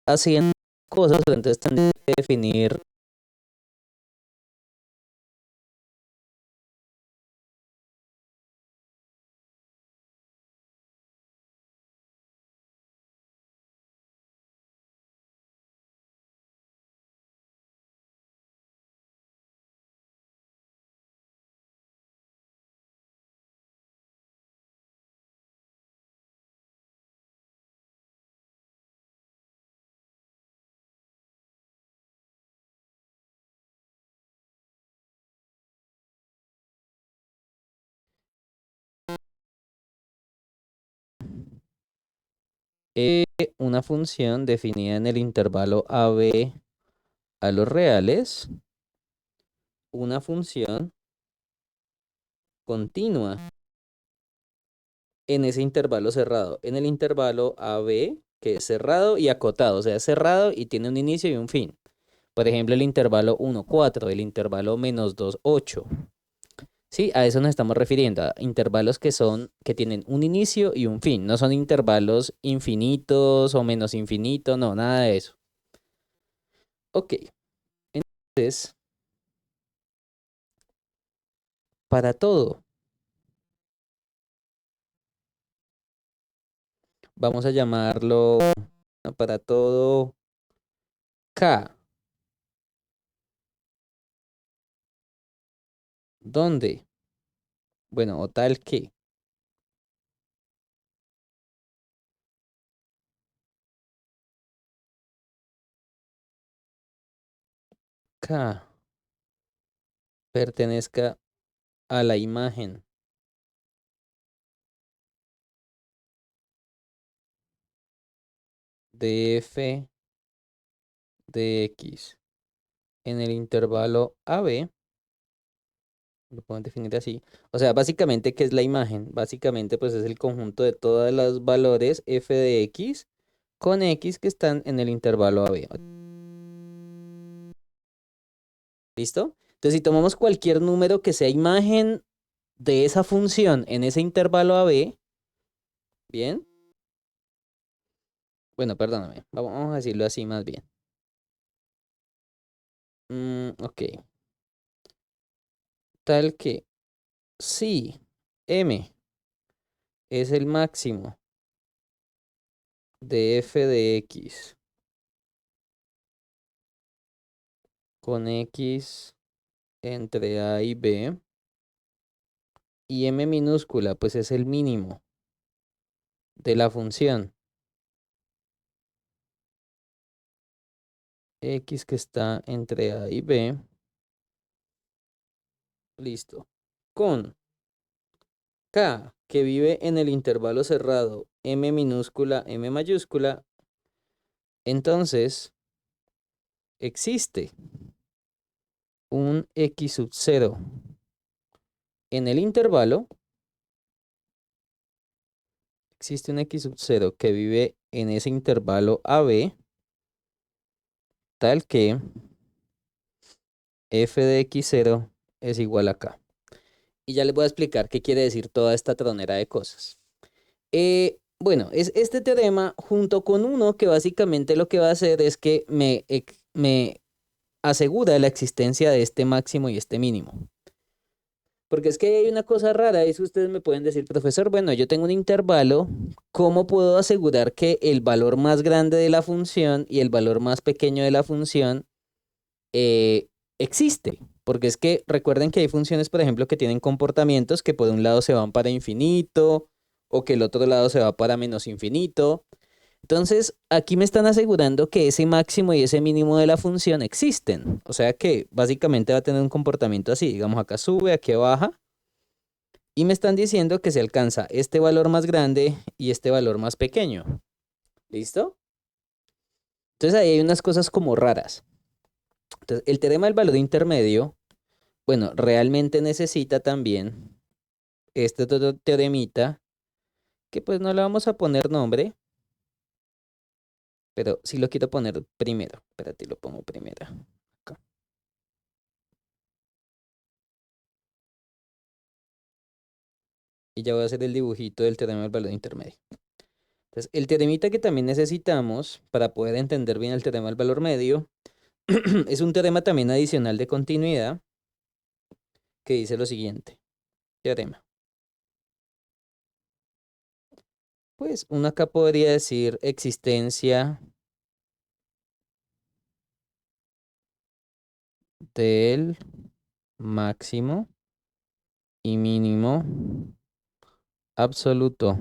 haciendo cosas, entonces tendría que definir una función definida en el intervalo AB a los reales, una función continua en ese intervalo cerrado, en el intervalo AB, que es cerrado y acotado, o sea, es cerrado y tiene un inicio y un fin. Por ejemplo, el intervalo 1, 4, el intervalo -2, 8. Sí, a eso nos estamos refiriendo, a intervalos que tienen un inicio y un fin. No son intervalos infinitos o menos infinito, no, nada de eso. Ok, entonces, para todo, vamos a llamarlo, para todo K, ¿dónde? Bueno, o tal que K pertenezca a la imagen de f de x en el intervalo AB, lo podemos definir así. O sea, básicamente, ¿qué es la imagen? Básicamente, pues es el conjunto de todos los valores f de x con x que están en el intervalo AB. ¿Listo? Entonces, si tomamos cualquier número que sea imagen de esa función en ese intervalo AB, ¿bien? Bueno, perdóname, vamos a decirlo así más bien. Ok, tal que si m es el máximo de f de x con x entre a y b, y m minúscula pues es el mínimo de la función x que está entre a y b, listo, con k que vive en el intervalo cerrado m minúscula, m mayúscula, entonces existe un x sub 0 en el intervalo, existe un x sub 0 que vive en ese intervalo AB, tal que f de x0 es igual a k. Y ya les voy a explicar qué quiere decir toda esta tronera de cosas. Bueno, es este teorema junto con uno que básicamente lo que va a hacer es que me asegura la existencia de este máximo y este mínimo. Porque es que hay una cosa rara, es que ustedes me pueden decir, profesor, bueno, yo tengo un intervalo, ¿cómo puedo asegurar que el valor más grande de la función y el valor más pequeño de la función existe? Porque es que recuerden que hay funciones, por ejemplo, que tienen comportamientos que por un lado se van para infinito o que el otro lado se va para menos infinito. Entonces, aquí me están asegurando que ese máximo y ese mínimo de la función existen. O sea que básicamente va a tener un comportamiento así. Digamos, acá sube, aquí baja. Y me están diciendo que se alcanza este valor más grande y este valor más pequeño. ¿Listo? Entonces ahí hay unas cosas como raras. Entonces, el teorema del valor intermedio, bueno, realmente necesita también este otro teoremita que pues no le vamos a poner nombre, pero sí lo quiero poner primero. Espérate, lo pongo primero. Acá. Y ya voy a hacer el dibujito del teorema del valor intermedio. Entonces, el teoremita que también necesitamos para poder entender bien el teorema del valor medio es un teorema también adicional de continuidad que dice lo siguiente. Teorema. Pues uno acá podría decir existencia del máximo y mínimo absoluto.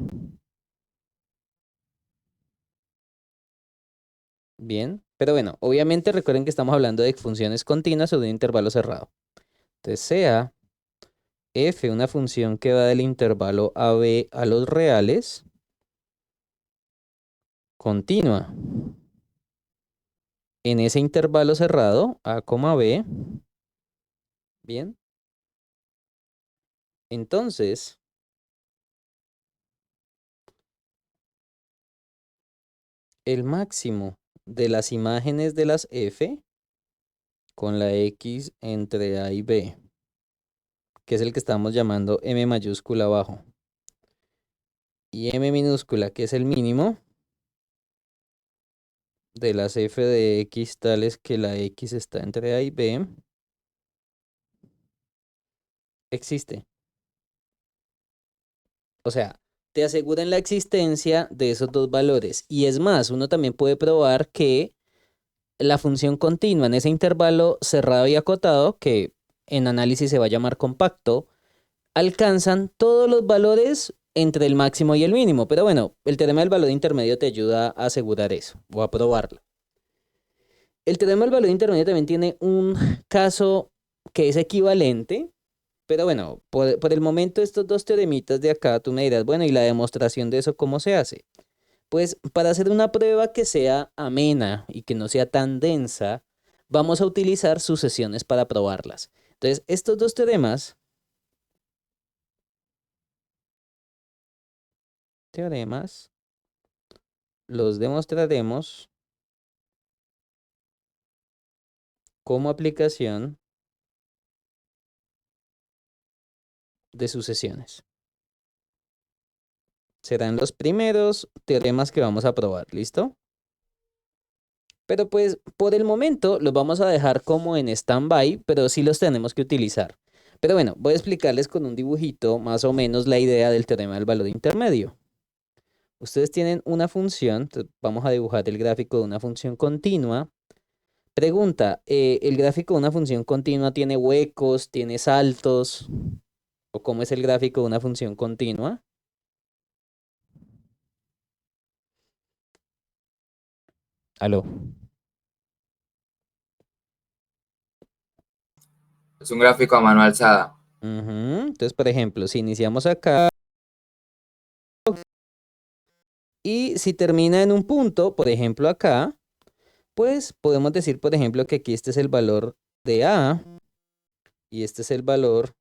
Bien, pero bueno, obviamente recuerden que estamos hablando de funciones continuas o de un intervalo cerrado. Entonces sea f una función que va del intervalo a b a los reales continua en ese intervalo cerrado a, b. Bien, entonces el máximo de las imágenes de las f con la x entre a y b, que es el que estamos llamando m mayúscula abajo, y m minúscula, que es el mínimo de las f de x tales que la x está entre a y b, existe. O sea, te aseguran la existencia de esos dos valores. Y es más, uno también puede probar que la función continua en ese intervalo cerrado y acotado, que en análisis se va a llamar compacto, alcanzan todos los valores entre el máximo y el mínimo. Pero bueno, el teorema del valor intermedio te ayuda a asegurar eso o a probarlo. El teorema del valor intermedio también tiene un caso que es equivalente, pero bueno, por el momento estos dos teoremitas de acá, tú me dirás, bueno, ¿y la demostración de eso cómo se hace? Pues para hacer una prueba que sea amena y que no sea tan densa, vamos a utilizar sucesiones para probarlas. Entonces, estos dos teoremas, los demostraremos como aplicación de sucesiones. Serán los primeros teoremas que vamos a probar, ¿listo? Pero pues por el momento los vamos a dejar como en stand-by, pero sí los tenemos que utilizar. Pero bueno, voy a explicarles con un dibujito más o menos la idea del teorema del valor intermedio. Ustedes tienen una función, vamos a dibujar el gráfico de una función continua. Pregunta, ¿el gráfico de una función continua tiene huecos, tiene saltos? ¿O cómo es el gráfico de una función continua? Aló. Es un gráfico a mano alzada. Ujú. Entonces, por ejemplo, si iniciamos acá y si termina en un punto, por ejemplo acá, pues podemos decir, por ejemplo, que aquí este es el valor de A y este es el valor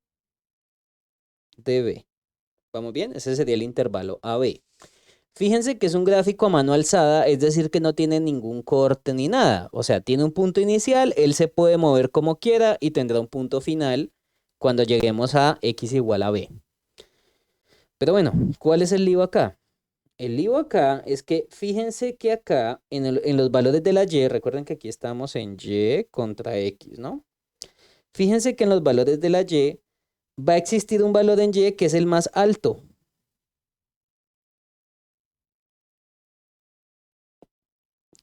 de B. ¿Vamos bien? Ese sería el intervalo AB. Fíjense que es un gráfico a mano alzada, es decir, que no tiene ningún corte ni nada. O sea, tiene un punto inicial, él se puede mover como quiera y tendrá un punto final cuando lleguemos a x igual a b. Pero bueno, ¿cuál es el lío acá? El lío acá es que fíjense que acá en los valores de la y, recuerden que aquí estamos en y contra x, ¿no? Fíjense que en los valores de la y va a existir un valor en y que es el más alto.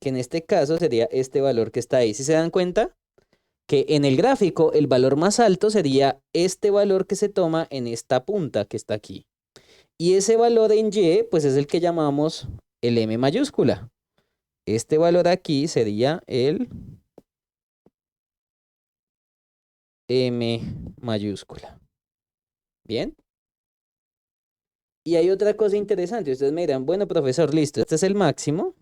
Que en este caso sería este valor que está ahí. ¿Sí se dan cuenta? Que en el gráfico el valor más alto sería este valor que se toma en esta punta que está aquí. Y ese valor en y, pues es el que llamamos el m mayúscula. Este valor aquí sería el m mayúscula. ¿Bien? Y hay otra cosa interesante. Ustedes me dirán, bueno, profesor, listo, este es el máximo.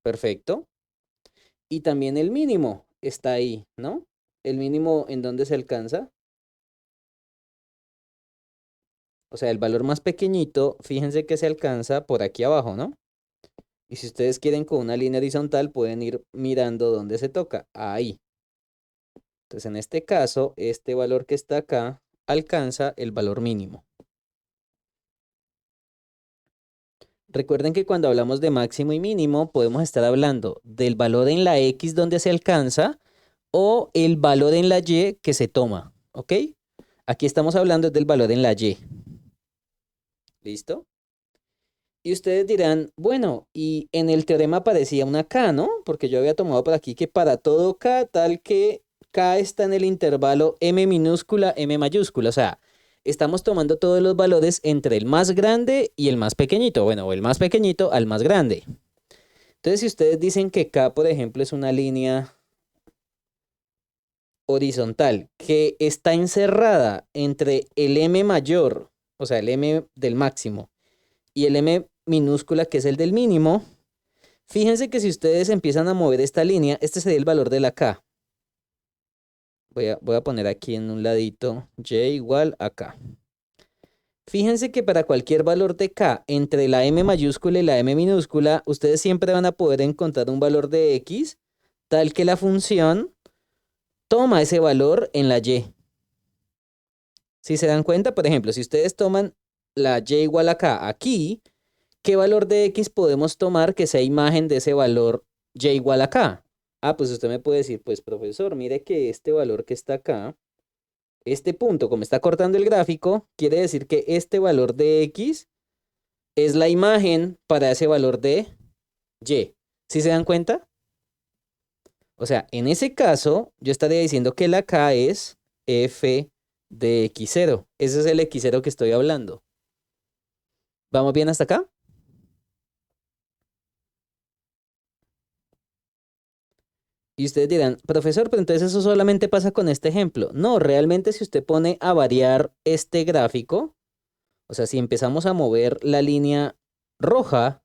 Perfecto. Y también el mínimo está ahí, ¿no? El mínimo en dónde se alcanza. O sea, el valor más pequeñito, fíjense que se alcanza por aquí abajo, ¿no? Y si ustedes quieren con una línea horizontal, pueden ir mirando dónde se toca. Ahí. Entonces, en este caso, este valor que está acá alcanza el valor mínimo. Recuerden que cuando hablamos de máximo y mínimo, podemos estar hablando del valor en la X donde se alcanza o el valor en la Y que se toma, ¿ok? Aquí estamos hablando del valor en la Y. ¿Listo? Y ustedes dirán, bueno, y en el teorema aparecía una K, ¿no? Porque yo había tomado por aquí que para todo K, tal que K está en el intervalo M minúscula, M mayúscula. O sea, estamos tomando todos los valores entre el más grande y el más pequeñito. Bueno, o el más pequeñito al más grande. Entonces, si ustedes dicen que K, por ejemplo, es una línea horizontal que está encerrada entre el M mayor, o sea, el M del máximo, y el M minúscula, que es el del mínimo, fíjense que si ustedes empiezan a mover esta línea, este sería el valor de la K. Voy a poner aquí en un ladito Y igual a K. Fíjense que para cualquier valor de K entre la M mayúscula y la M minúscula, ustedes siempre van a poder encontrar un valor de X tal que la función toma ese valor en la Y. Si se dan cuenta, por ejemplo, si ustedes toman la Y igual a K aquí, ¿qué valor de X podemos tomar que sea imagen de ese valor Y igual a K? Ah, pues usted me puede decir, pues profesor, mire que este valor que está acá, este punto, como está cortando el gráfico, quiere decir que este valor de X es la imagen para ese valor de Y. ¿Sí se dan cuenta? O sea, en ese caso, yo estaría diciendo que la K es f de x0. Ese es el x0 que estoy hablando. ¿Vamos bien hasta acá? Y ustedes dirán, profesor, pero entonces eso solamente pasa con este ejemplo. No, realmente si usted pone a variar este gráfico, o sea, si empezamos a mover la línea roja,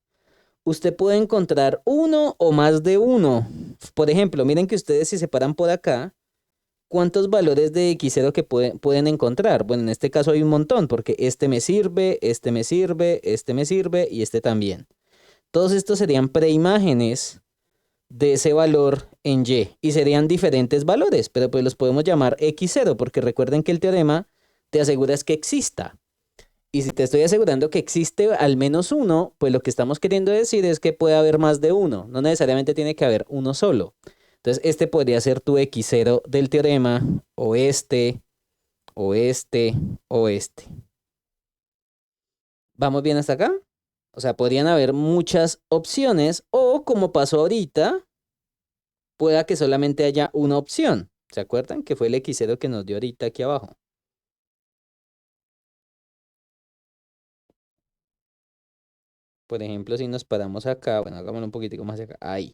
usted puede encontrar uno o más de uno. Por ejemplo, miren que ustedes si se paran por acá, ¿cuántos valores de x0 que pueden encontrar? Bueno, en este caso hay un montón, porque este me sirve, este me sirve, este me sirve y este también. Todos estos serían preimágenes de ese valor en y serían diferentes valores, pero pues los podemos llamar x0 porque recuerden que el teorema te asegura es que exista. Y si te estoy asegurando que existe al menos uno, pues lo que estamos queriendo decir es que puede haber más de uno, no necesariamente tiene que haber uno solo. Entonces este podría ser tu x0 del teorema, o este, o este, o este. ¿Vamos bien hasta acá? O sea, podrían haber muchas opciones o como pasó ahorita, pueda que solamente haya una opción. ¿Se acuerdan? Que fue el X0 que nos dio ahorita aquí abajo. Por ejemplo, si nos paramos acá, bueno, hagámoslo un poquitico más acá. Ahí.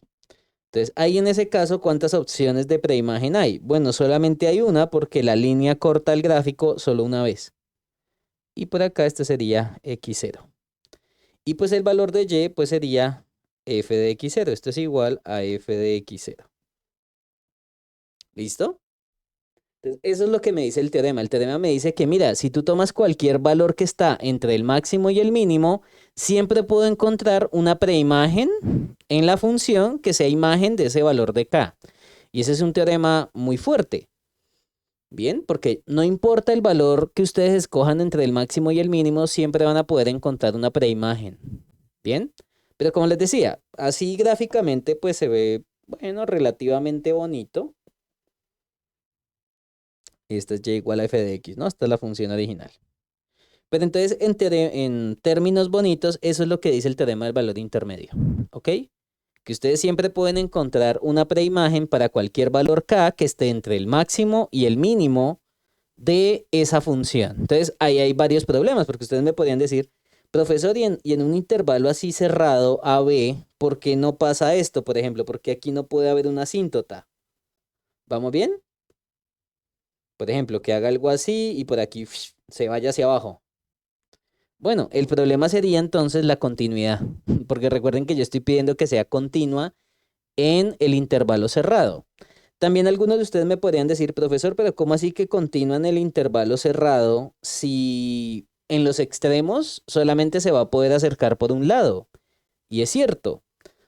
Entonces, ahí en ese caso, ¿cuántas opciones de preimagen hay? Bueno, solamente hay una porque la línea corta el gráfico solo una vez. Y por acá este sería X0. Y pues el valor de Y pues sería f de X0. Esto es igual a f de X0. ¿Listo? Entonces, eso es lo que me dice el teorema. El teorema me dice que, mira, si tú tomas cualquier valor que está entre el máximo y el mínimo, siempre puedo encontrar una preimagen en la función que sea imagen de ese valor de K. Y ese es un teorema muy fuerte. Bien, porque no importa el valor que ustedes escojan entre el máximo y el mínimo, siempre van a poder encontrar una preimagen. Bien, pero como les decía, así gráficamente pues se ve, bueno, relativamente bonito. Y esta es y igual a f de x, ¿no? Esta es la función original. Pero entonces, en términos bonitos, eso es lo que dice el teorema del valor intermedio. ¿Ok? Que ustedes siempre pueden encontrar una preimagen para cualquier valor k que esté entre el máximo y el mínimo de esa función. Entonces, ahí hay varios problemas, porque ustedes me podrían decir, profesor, y en un intervalo así cerrado a b, ¿por qué no pasa esto? Por ejemplo, porque aquí no puede haber una asíntota. ¿Vamos bien? Por ejemplo, que haga algo así y por aquí se vaya hacia abajo. Bueno, el problema sería entonces la continuidad, porque recuerden que yo estoy pidiendo que sea continua en el intervalo cerrado. También algunos de ustedes me podrían decir, profesor, pero ¿cómo así que continúa en el intervalo cerrado si en los extremos solamente se va a poder acercar por un lado? Y es cierto.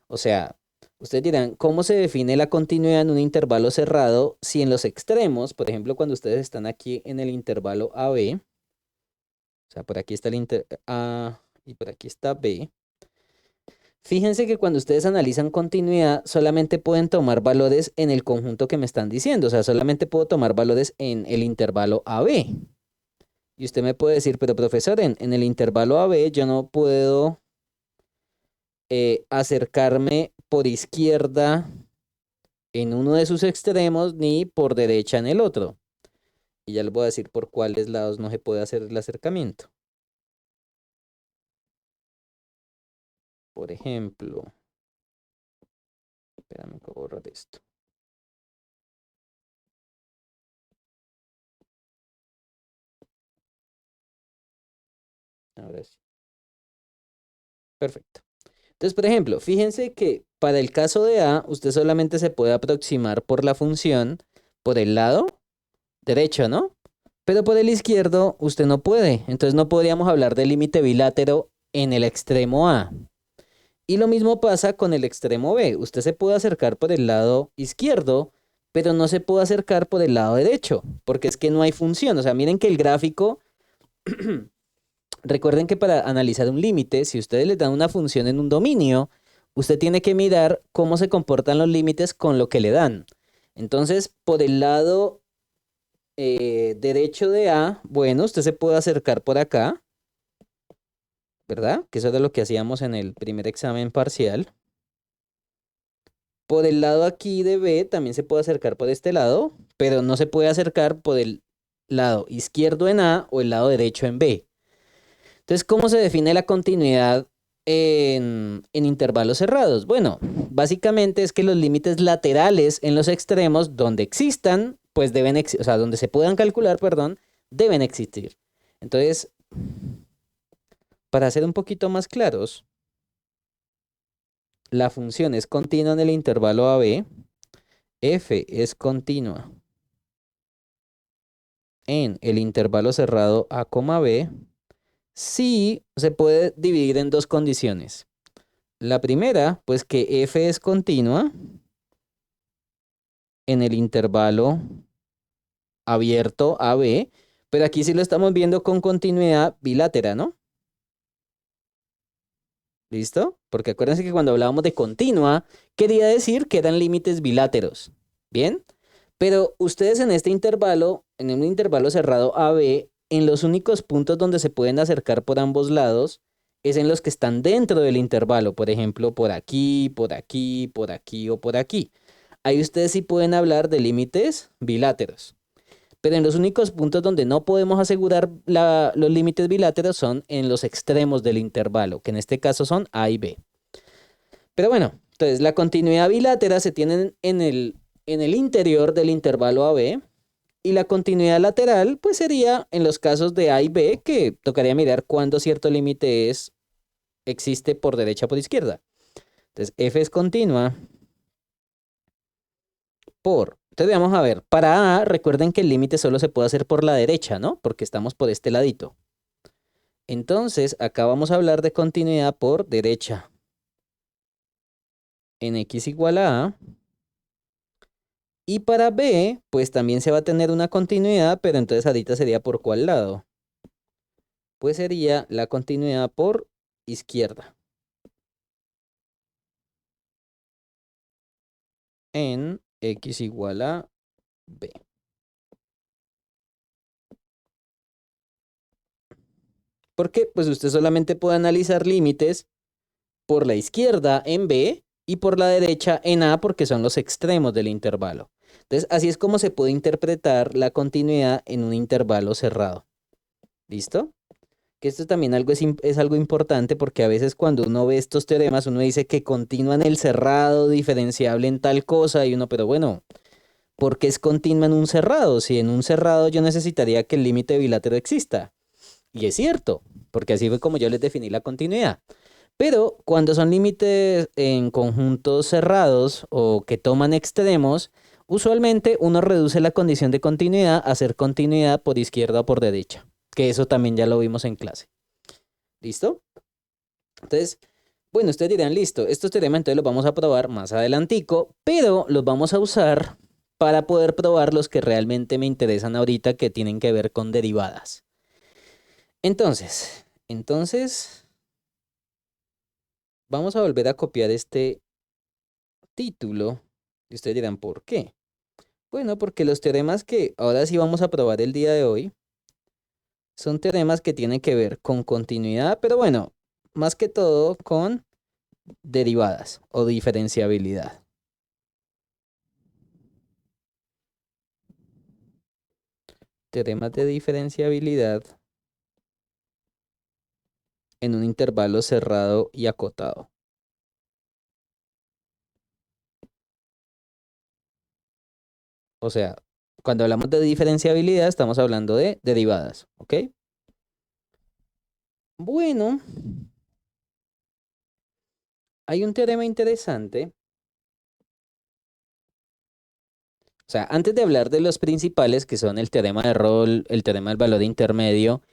O sea, ustedes dirán, ¿cómo se define la continuidad en un intervalo cerrado si en los extremos, por ejemplo, cuando ustedes están aquí en el intervalo AB, o sea, por aquí está el A y por aquí está B, Fíjense que cuando ustedes analizan continuidad, solamente pueden tomar valores en el conjunto que me están diciendo. O sea, solamente puedo tomar valores en el intervalo AB. Y usted me puede decir, pero profesor, en el intervalo AB yo no puedo acercarme por izquierda en uno de sus extremos ni por derecha en el otro. Y ya les voy a decir por cuáles lados no se puede hacer el acercamiento. Por ejemplo, espérame que voy a borrar esto. Ahora sí. Perfecto. Entonces, por ejemplo, fíjense que para el caso de A, usted solamente se puede aproximar por la función por el lado derecho, ¿no? Pero por el izquierdo usted no puede. Entonces no podríamos hablar de límite bilátero en el extremo A. Y lo mismo pasa con el extremo B. Usted se puede acercar por el lado izquierdo, pero no se puede acercar por el lado derecho, porque es que no hay función. O sea, miren que el gráfico, recuerden que para analizar un límite, si ustedes le dan una función en un dominio, usted tiene que mirar cómo se comportan los límites con lo que le dan. Entonces, por el lado derecho de A, bueno, usted se puede acercar por acá, ¿verdad? Que eso era lo que hacíamos en el primer examen parcial. Por el lado aquí de B también se puede acercar por este lado, pero no se puede acercar por el lado izquierdo en A o el lado derecho en B. Entonces, ¿cómo se define la continuidad en intervalos cerrados? Bueno, básicamente es que los límites laterales en los extremos donde existan, pues deben, o sea, donde se puedan calcular, perdón, deben existir. Entonces, para ser un poquito más claros, la función es continua en el intervalo AB, f es continua en el intervalo cerrado A, B, sí se puede dividir en dos condiciones. La primera, pues que f es continua en el intervalo abierto AB, pero aquí sí lo estamos viendo con continuidad bilátera, ¿no? ¿Listo? Porque acuérdense que cuando hablábamos de continua, quería decir que eran límites biláteros. ¿Bien? Pero ustedes en este intervalo, en un intervalo cerrado AB, en los únicos puntos donde se pueden acercar por ambos lados es en los que están dentro del intervalo. Por ejemplo, por aquí, por aquí, por aquí o por aquí. Ahí ustedes sí pueden hablar de límites biláteros. Pero en los únicos puntos donde no podemos asegurar los límites biláteros son en los extremos del intervalo, que en este caso son A y B. Pero bueno, entonces la continuidad bilátera se tiene en el interior del intervalo AB y la continuidad lateral pues sería en los casos de A y B que tocaría mirar cuándo cierto límite existe por derecha o por izquierda. Entonces F es continua por... Entonces vamos a ver, para A recuerden que el límite solo se puede hacer por la derecha, ¿no? Porque estamos por este ladito. Entonces acá vamos a hablar de continuidad por derecha. En X igual a A. Y para B, pues también se va a tener una continuidad, pero entonces ahorita sería por cuál lado. Pues sería la continuidad por izquierda. En X igual a B. Porque pues usted solamente puede analizar límites por la izquierda en B y por la derecha en A porque son los extremos del intervalo. Entonces así es como se puede interpretar la continuidad en un intervalo cerrado. ¿Listo? Que esto también es algo importante porque a veces cuando uno ve estos teoremas uno dice que continúa en el cerrado diferenciable en tal cosa y uno, pero bueno, ¿por qué es continua en un cerrado? Si en un cerrado yo necesitaría que el límite bilátero exista. Y es cierto, porque así fue como yo les definí la continuidad. Pero cuando son límites en conjuntos cerrados o que toman extremos, usualmente uno reduce la condición de continuidad a ser continuidad por izquierda o por derecha, que eso también ya lo vimos en clase. ¿Listo? Entonces, bueno, ustedes dirán, listo, estos teoremas entonces los vamos a probar más adelantico, pero los vamos a usar para poder probar los que realmente me interesan ahorita que tienen que ver con derivadas. Entonces, vamos a volver a copiar este título. Y ustedes dirán, ¿por qué? Bueno, porque los teoremas que ahora sí vamos a probar el día de hoy son teoremas que tienen que ver con continuidad, pero bueno, más que todo con derivadas o diferenciabilidad. Teoremas de diferenciabilidad en un intervalo cerrado y acotado. O sea, cuando hablamos de diferenciabilidad estamos hablando de derivadas, ¿ok? Bueno, hay un teorema interesante. O sea, antes de hablar de los principales, que son el teorema de Rolle, el teorema del valor intermedio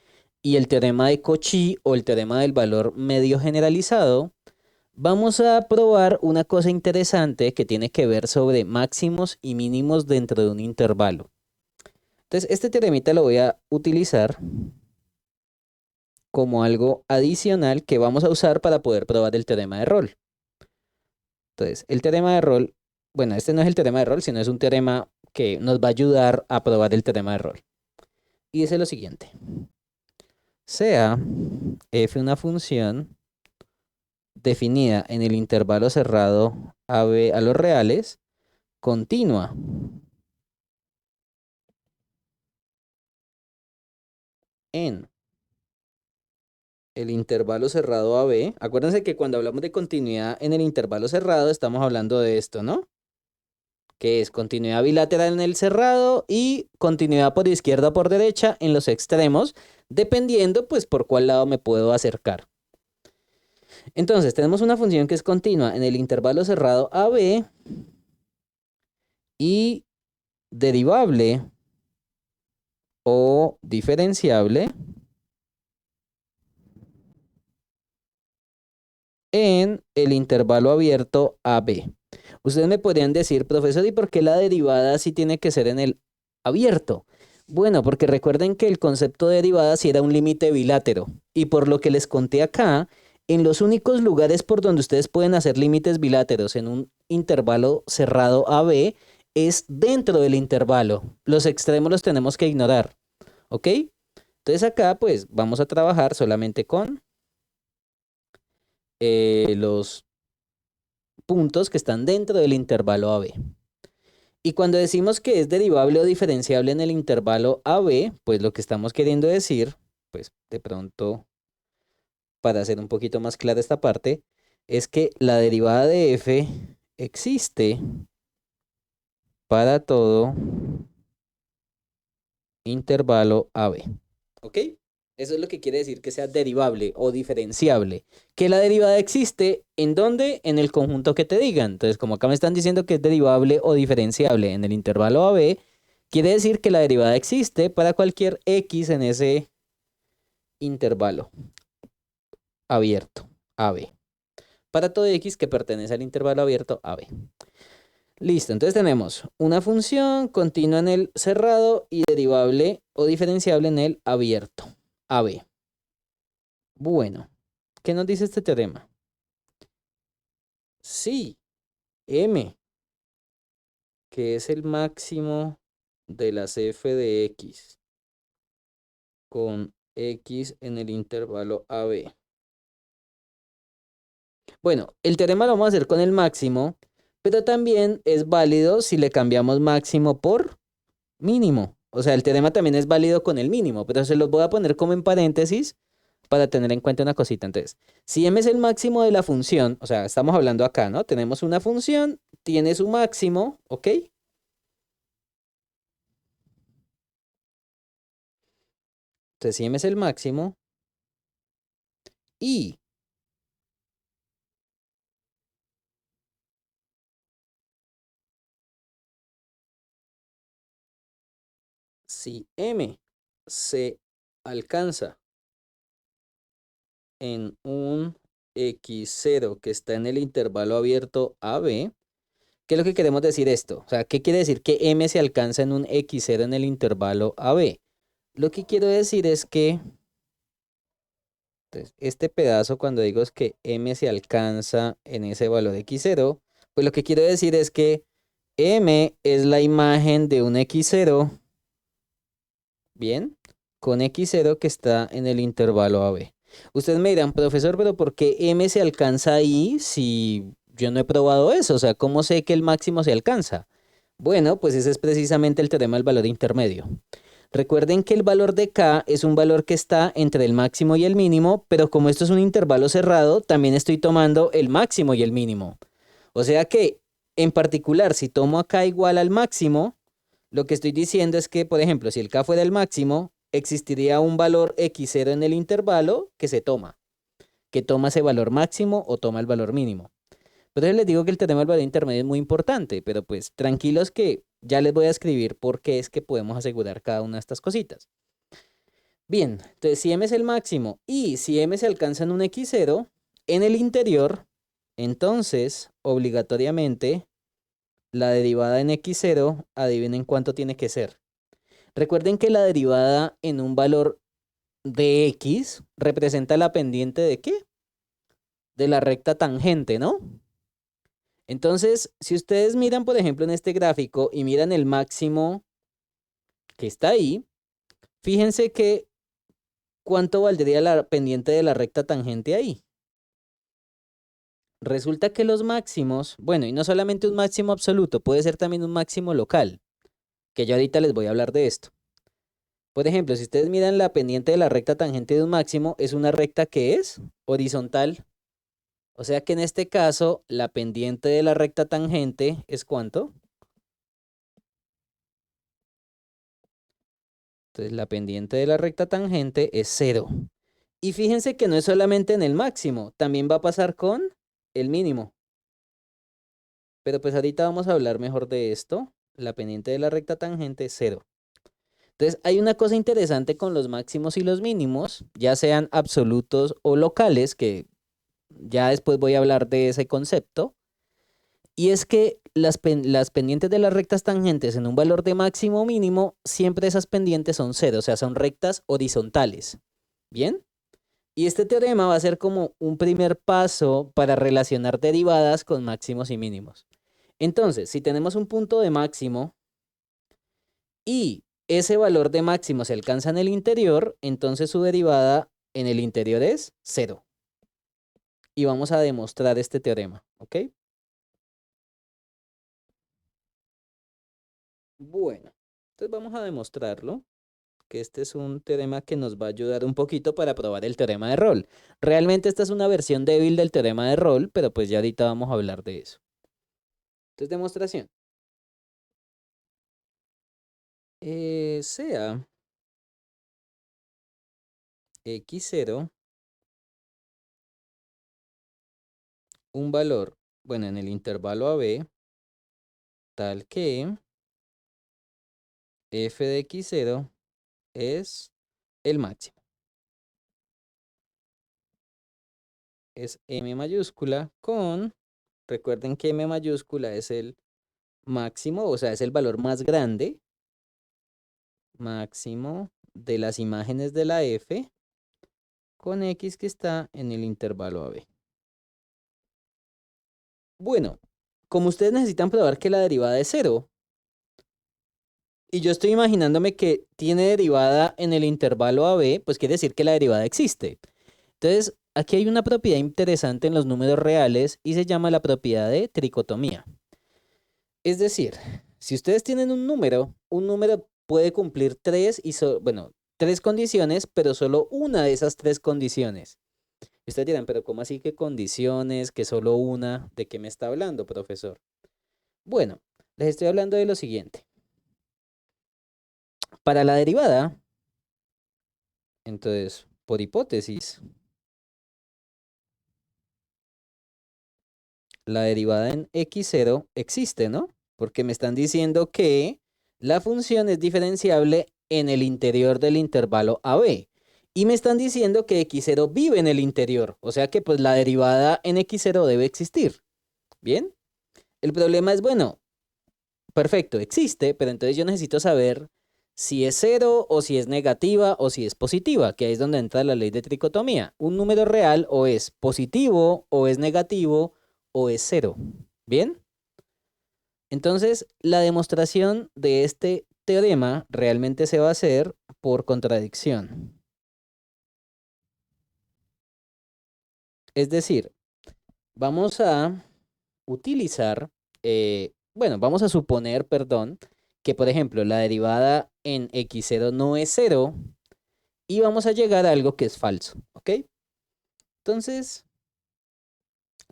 y el teorema de Cauchy o el teorema del valor medio generalizado, vamos a probar una cosa interesante que tiene que ver sobre máximos y mínimos dentro de un intervalo. Entonces, este teoremita lo voy a utilizar como algo adicional que vamos a usar para poder probar el teorema de Rolle. Entonces, el teorema de Rolle, bueno, este no es el teorema de Rolle, sino es un teorema que nos va a ayudar a probar el teorema de Rolle. Y dice lo siguiente. Sea f una función definida en el intervalo cerrado AB a los reales, continua en el intervalo cerrado AB. Acuérdense que cuando hablamos de continuidad en el intervalo cerrado estamos hablando de esto, ¿no? Que es continuidad bilateral en el cerrado y continuidad por izquierda o por derecha en los extremos, dependiendo pues por cuál lado me puedo acercar. Entonces, tenemos una función que es continua en el intervalo cerrado AB y derivable o diferenciable en el intervalo abierto AB. Ustedes me podrían decir, profesor, ¿y por qué la derivada sí tiene que ser en el abierto? Bueno, porque recuerden que el concepto de derivada sí era un límite bilátero. Y por lo que les conté acá, en los únicos lugares por donde ustedes pueden hacer límites biláteros en un intervalo cerrado AB es dentro del intervalo. Los extremos los tenemos que ignorar. ¿Ok? Entonces acá pues vamos a trabajar solamente con los puntos que están dentro del intervalo AB. Y cuando decimos que es derivable o diferenciable en el intervalo AB, pues lo que estamos queriendo decir, pues de pronto, para hacer un poquito más clara esta parte, es que la derivada de f existe para todo intervalo AB. ¿Ok? Eso es lo que quiere decir que sea derivable o diferenciable. Que la derivada existe, ¿en dónde? En el conjunto que te digan. Entonces, como acá me están diciendo que es derivable o diferenciable en el intervalo AB, quiere decir que la derivada existe para cualquier x en ese intervalo abierto AB. Para todo x que pertenece al intervalo abierto AB. Listo, entonces tenemos una función continua en el cerrado y derivable o diferenciable en el abierto AB. Bueno, ¿qué nos dice este teorema? Sí, m, que es el máximo de las f de x con x en el intervalo AB. Bueno, el teorema lo vamos a hacer con el máximo, pero también es válido si le cambiamos máximo por mínimo. O sea, el teorema también es válido con el mínimo, pero se los voy a poner como en paréntesis para tener en cuenta una cosita. Entonces, si m es el máximo de la función, o sea, estamos hablando acá, ¿no? Tenemos una función, tiene su máximo, ¿ok? Entonces, si m es el máximo y si m se alcanza en un x0 que está en el intervalo abierto AB, ¿qué es lo que queremos decir esto? O sea, ¿qué quiere decir que m se alcanza en un x0 en el intervalo AB? Lo que quiero decir es que Entonces, este pedazo cuando digo es que m se alcanza en ese valor x0, pues lo que quiero decir es que m es la imagen de un x0, bien, con x0 que está en el intervalo AB. Ustedes me dirán, profesor, pero ¿por qué m se alcanza ahí si yo no he probado eso? O sea, ¿cómo sé que el máximo se alcanza? Bueno, pues ese es precisamente el teorema del valor intermedio. Recuerden que el valor de K es un valor que está entre el máximo y el mínimo, pero como esto es un intervalo cerrado, también estoy tomando el máximo y el mínimo. O sea que, en particular, si tomo a K igual al máximo, lo que estoy diciendo es que, por ejemplo, si el K fuera el máximo, existiría un valor x0 en el intervalo que toma ese valor máximo o toma el valor mínimo. Por eso les digo que el teorema del valor intermedio es muy importante, pero pues tranquilos que ya les voy a escribir por qué es que podemos asegurar cada una de estas cositas. Bien, entonces si m es el máximo y si m se alcanza en un x0 en el interior, entonces obligatoriamente la derivada en x0, adivinen cuánto tiene que ser. Recuerden que la derivada en un valor de x representa la pendiente ¿de qué? De la recta tangente, ¿no? Entonces, si ustedes miran, por ejemplo, en este gráfico y miran el máximo que está ahí, fíjense que cuánto valdría la pendiente de la recta tangente ahí. Resulta que los máximos, bueno, y no solamente un máximo absoluto, puede ser también un máximo local, que yo ahorita les voy a hablar de esto. Por ejemplo, si ustedes miran la pendiente de la recta tangente de un máximo, es una recta que es horizontal. O sea que en este caso, la pendiente de la recta tangente es ¿cuánto? Entonces, la pendiente de la recta tangente es 0. Y fíjense que no es solamente en el máximo, también va a pasar con el mínimo. Pero pues ahorita vamos a hablar mejor de esto. La pendiente de la recta tangente es 0. Entonces, hay una cosa interesante con los máximos y los mínimos, ya sean absolutos o locales, que ya después voy a hablar de ese concepto. Y es que las pendientes de las rectas tangentes en un valor de máximo o mínimo, siempre esas pendientes son 0, o sea, son rectas horizontales. ¿Bien? Y este teorema va a ser como un primer paso para relacionar derivadas con máximos y mínimos. Entonces, si tenemos un punto de máximo y ese valor de máximo se alcanza en el interior, entonces su derivada en el interior es 0. Y vamos a demostrar este teorema, ¿ok? Bueno, entonces vamos a demostrarlo, que este es un teorema que nos va a ayudar un poquito para probar el teorema de Rolle. Realmente esta es una versión débil del teorema de Rolle, pero pues ya ahorita vamos a hablar de eso. Entonces, demostración. Sea x0 un valor, bueno, en el intervalo AB, tal que f de x0 es el máximo. Es m mayúscula con, recuerden que m mayúscula es el máximo, o sea, es el valor más grande, máximo de las imágenes de la f, con x que está en el intervalo AB. Bueno, como ustedes necesitan probar que la derivada es 0, y yo estoy imaginándome que tiene derivada en el intervalo AB, pues quiere decir que la derivada existe. Entonces, aquí hay una propiedad interesante en los números reales y se llama la propiedad de tricotomía. Es decir, si ustedes tienen un número puede cumplir tres condiciones, pero solo una de esas tres condiciones. Y ustedes dirán, pero ¿cómo así que condiciones? Que solo una. ¿De qué me está hablando, profesor? Bueno, les estoy hablando de lo siguiente. Para la derivada, entonces, por hipótesis, la derivada en x0 existe, ¿no? Porque me están diciendo que la función es diferenciable en el interior del intervalo AB. Y me están diciendo que x0 vive en el interior. O sea que pues la derivada en x0 debe existir. ¿Bien? El problema es, bueno, perfecto, existe, pero entonces yo necesito saber si es cero o si es negativa o si es positiva, que ahí es donde entra la ley de tricotomía. Un número real o es positivo o es negativo o es cero. ¿Bien? Entonces, la demostración de este teorema realmente se va a hacer por contradicción. Es decir, vamos a utilizar, bueno, vamos a suponer, perdón, que por ejemplo la derivada en x0 no es cero y vamos a llegar a algo que es falso, ¿ok? Entonces,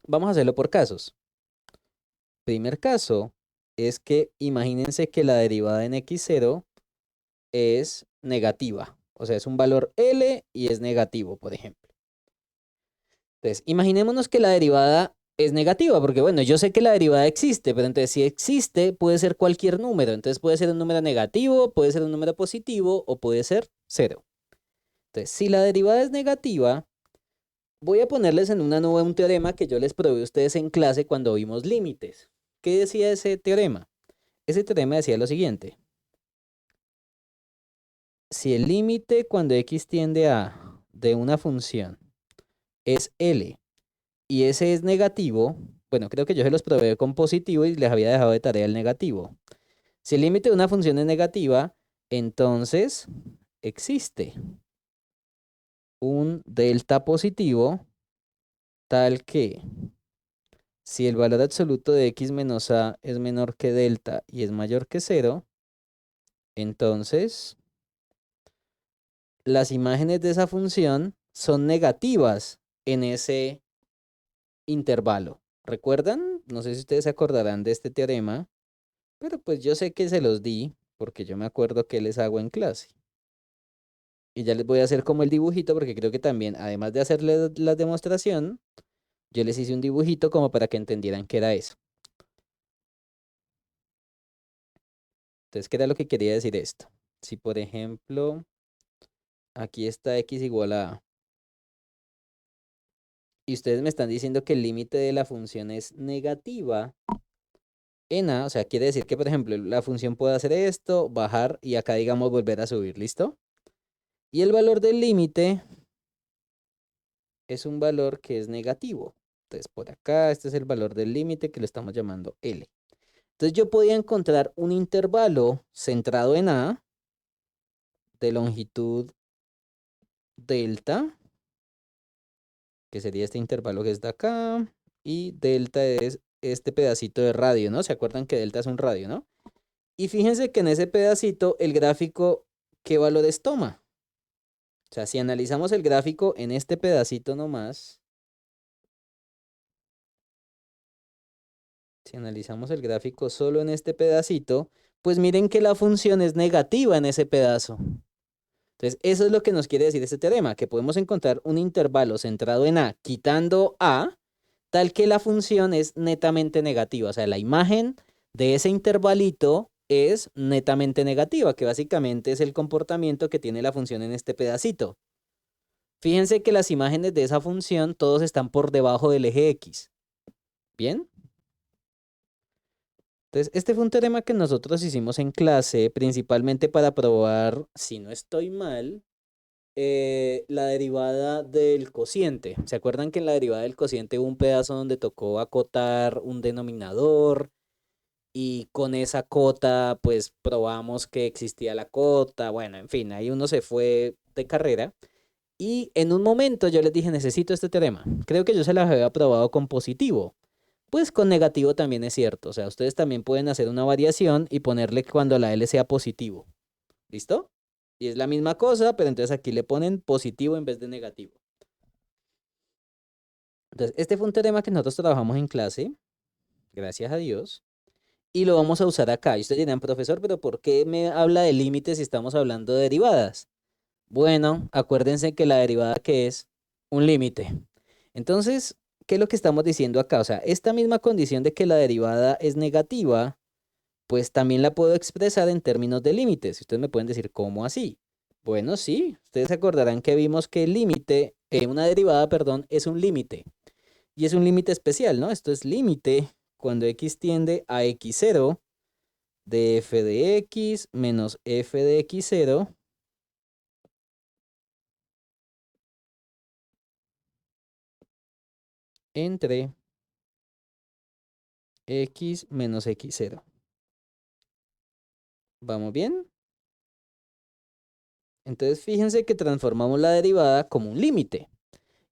vamos a hacerlo por casos. Primer caso es que imagínense que la derivada en x0 es negativa, o sea, es un valor L y es negativo, por ejemplo. Entonces, imaginémonos que la derivada es negativa, porque bueno, yo sé que la derivada existe, pero entonces si existe puede ser cualquier número, entonces puede ser un número negativo, puede ser un número positivo o puede ser cero. Entonces, si la derivada es negativa, voy a ponerles en una nube un teorema que yo les probé a ustedes en clase cuando vimos límites. ¿Qué decía ese teorema? Ese teorema decía lo siguiente. Si el límite cuando x tiende a de una función es L y ese es negativo, bueno, creo que yo se los probé con positivo y les había dejado de tarea el negativo. Si el límite de una función es negativa, entonces existe un delta positivo tal que si el valor absoluto de x menos a es menor que delta y es mayor que cero, entonces las imágenes de esa función son negativas en ese intervalo. ¿Recuerdan? No sé si ustedes se acordarán de este teorema, pero pues yo sé que se los di porque yo me acuerdo que les hago en clase. Y ya les voy a hacer como el dibujito porque creo que también, además de hacerles la demostración, yo les hice un dibujito como para que entendieran qué era eso. Entonces, ¿qué era lo que quería decir esto? Si, por ejemplo, aquí está x igual a A, y ustedes me están diciendo que el límite de la función es negativa en A, o sea, quiere decir que, por ejemplo, la función puede hacer esto, bajar y acá, digamos, volver a subir, ¿listo? Y el valor del límite es un valor que es negativo. Entonces, por acá, este es el valor del límite que lo estamos llamando L. Entonces, yo podía encontrar un intervalo centrado en A de longitud delta, que sería este intervalo que está acá, y delta es este pedacito de radio, ¿no? ¿Se acuerdan que delta es un radio, no? Y fíjense que en ese pedacito el gráfico, ¿qué valores toma? O sea, si analizamos el gráfico en este pedacito nomás, si analizamos el gráfico solo en este pedacito, pues miren que la función es negativa en ese pedazo. Entonces, eso es lo que nos quiere decir este teorema, que podemos encontrar un intervalo centrado en A quitando A, tal que la función es netamente negativa. O sea, la imagen de ese intervalito es netamente negativa, que básicamente es el comportamiento que tiene la función en este pedacito. Fíjense que las imágenes de esa función todos están por debajo del eje X. ¿Bien? Entonces, este fue un teorema que nosotros hicimos en clase, principalmente para probar, si no estoy mal, la derivada del cociente. ¿Se acuerdan que en la derivada del cociente hubo un pedazo donde tocó acotar un denominador? Y con esa cota, pues probamos que existía la cota. Bueno, en fin, ahí uno se fue de carrera. Y en un momento yo les dije, necesito este teorema. Creo que yo se las había probado con positivo. Pues con negativo también es cierto. O sea, ustedes también pueden hacer una variación y ponerle cuando la L sea positivo. ¿Listo? Y es la misma cosa, pero entonces aquí le ponen positivo en vez de negativo. Entonces, este fue un teorema que nosotros trabajamos en clase, gracias a Dios, y lo vamos a usar acá. Y ustedes dirán, profesor, pero ¿por qué me habla de límites si estamos hablando de derivadas? Bueno, acuérdense que la derivada que es un límite. Entonces, ¿qué es lo que estamos diciendo acá? O sea, esta misma condición de que la derivada es negativa, pues también la puedo expresar en términos de límites. Ustedes me pueden decir, ¿cómo así? Bueno, sí, ustedes se acordarán que vimos que el límite, una derivada, perdón, es un límite. Y es un límite especial, ¿no? Esto es límite cuando x tiende a x0 de f de x menos f de x0 entre x menos x0. ¿Vamos bien? Entonces fíjense que transformamos la derivada como un límite.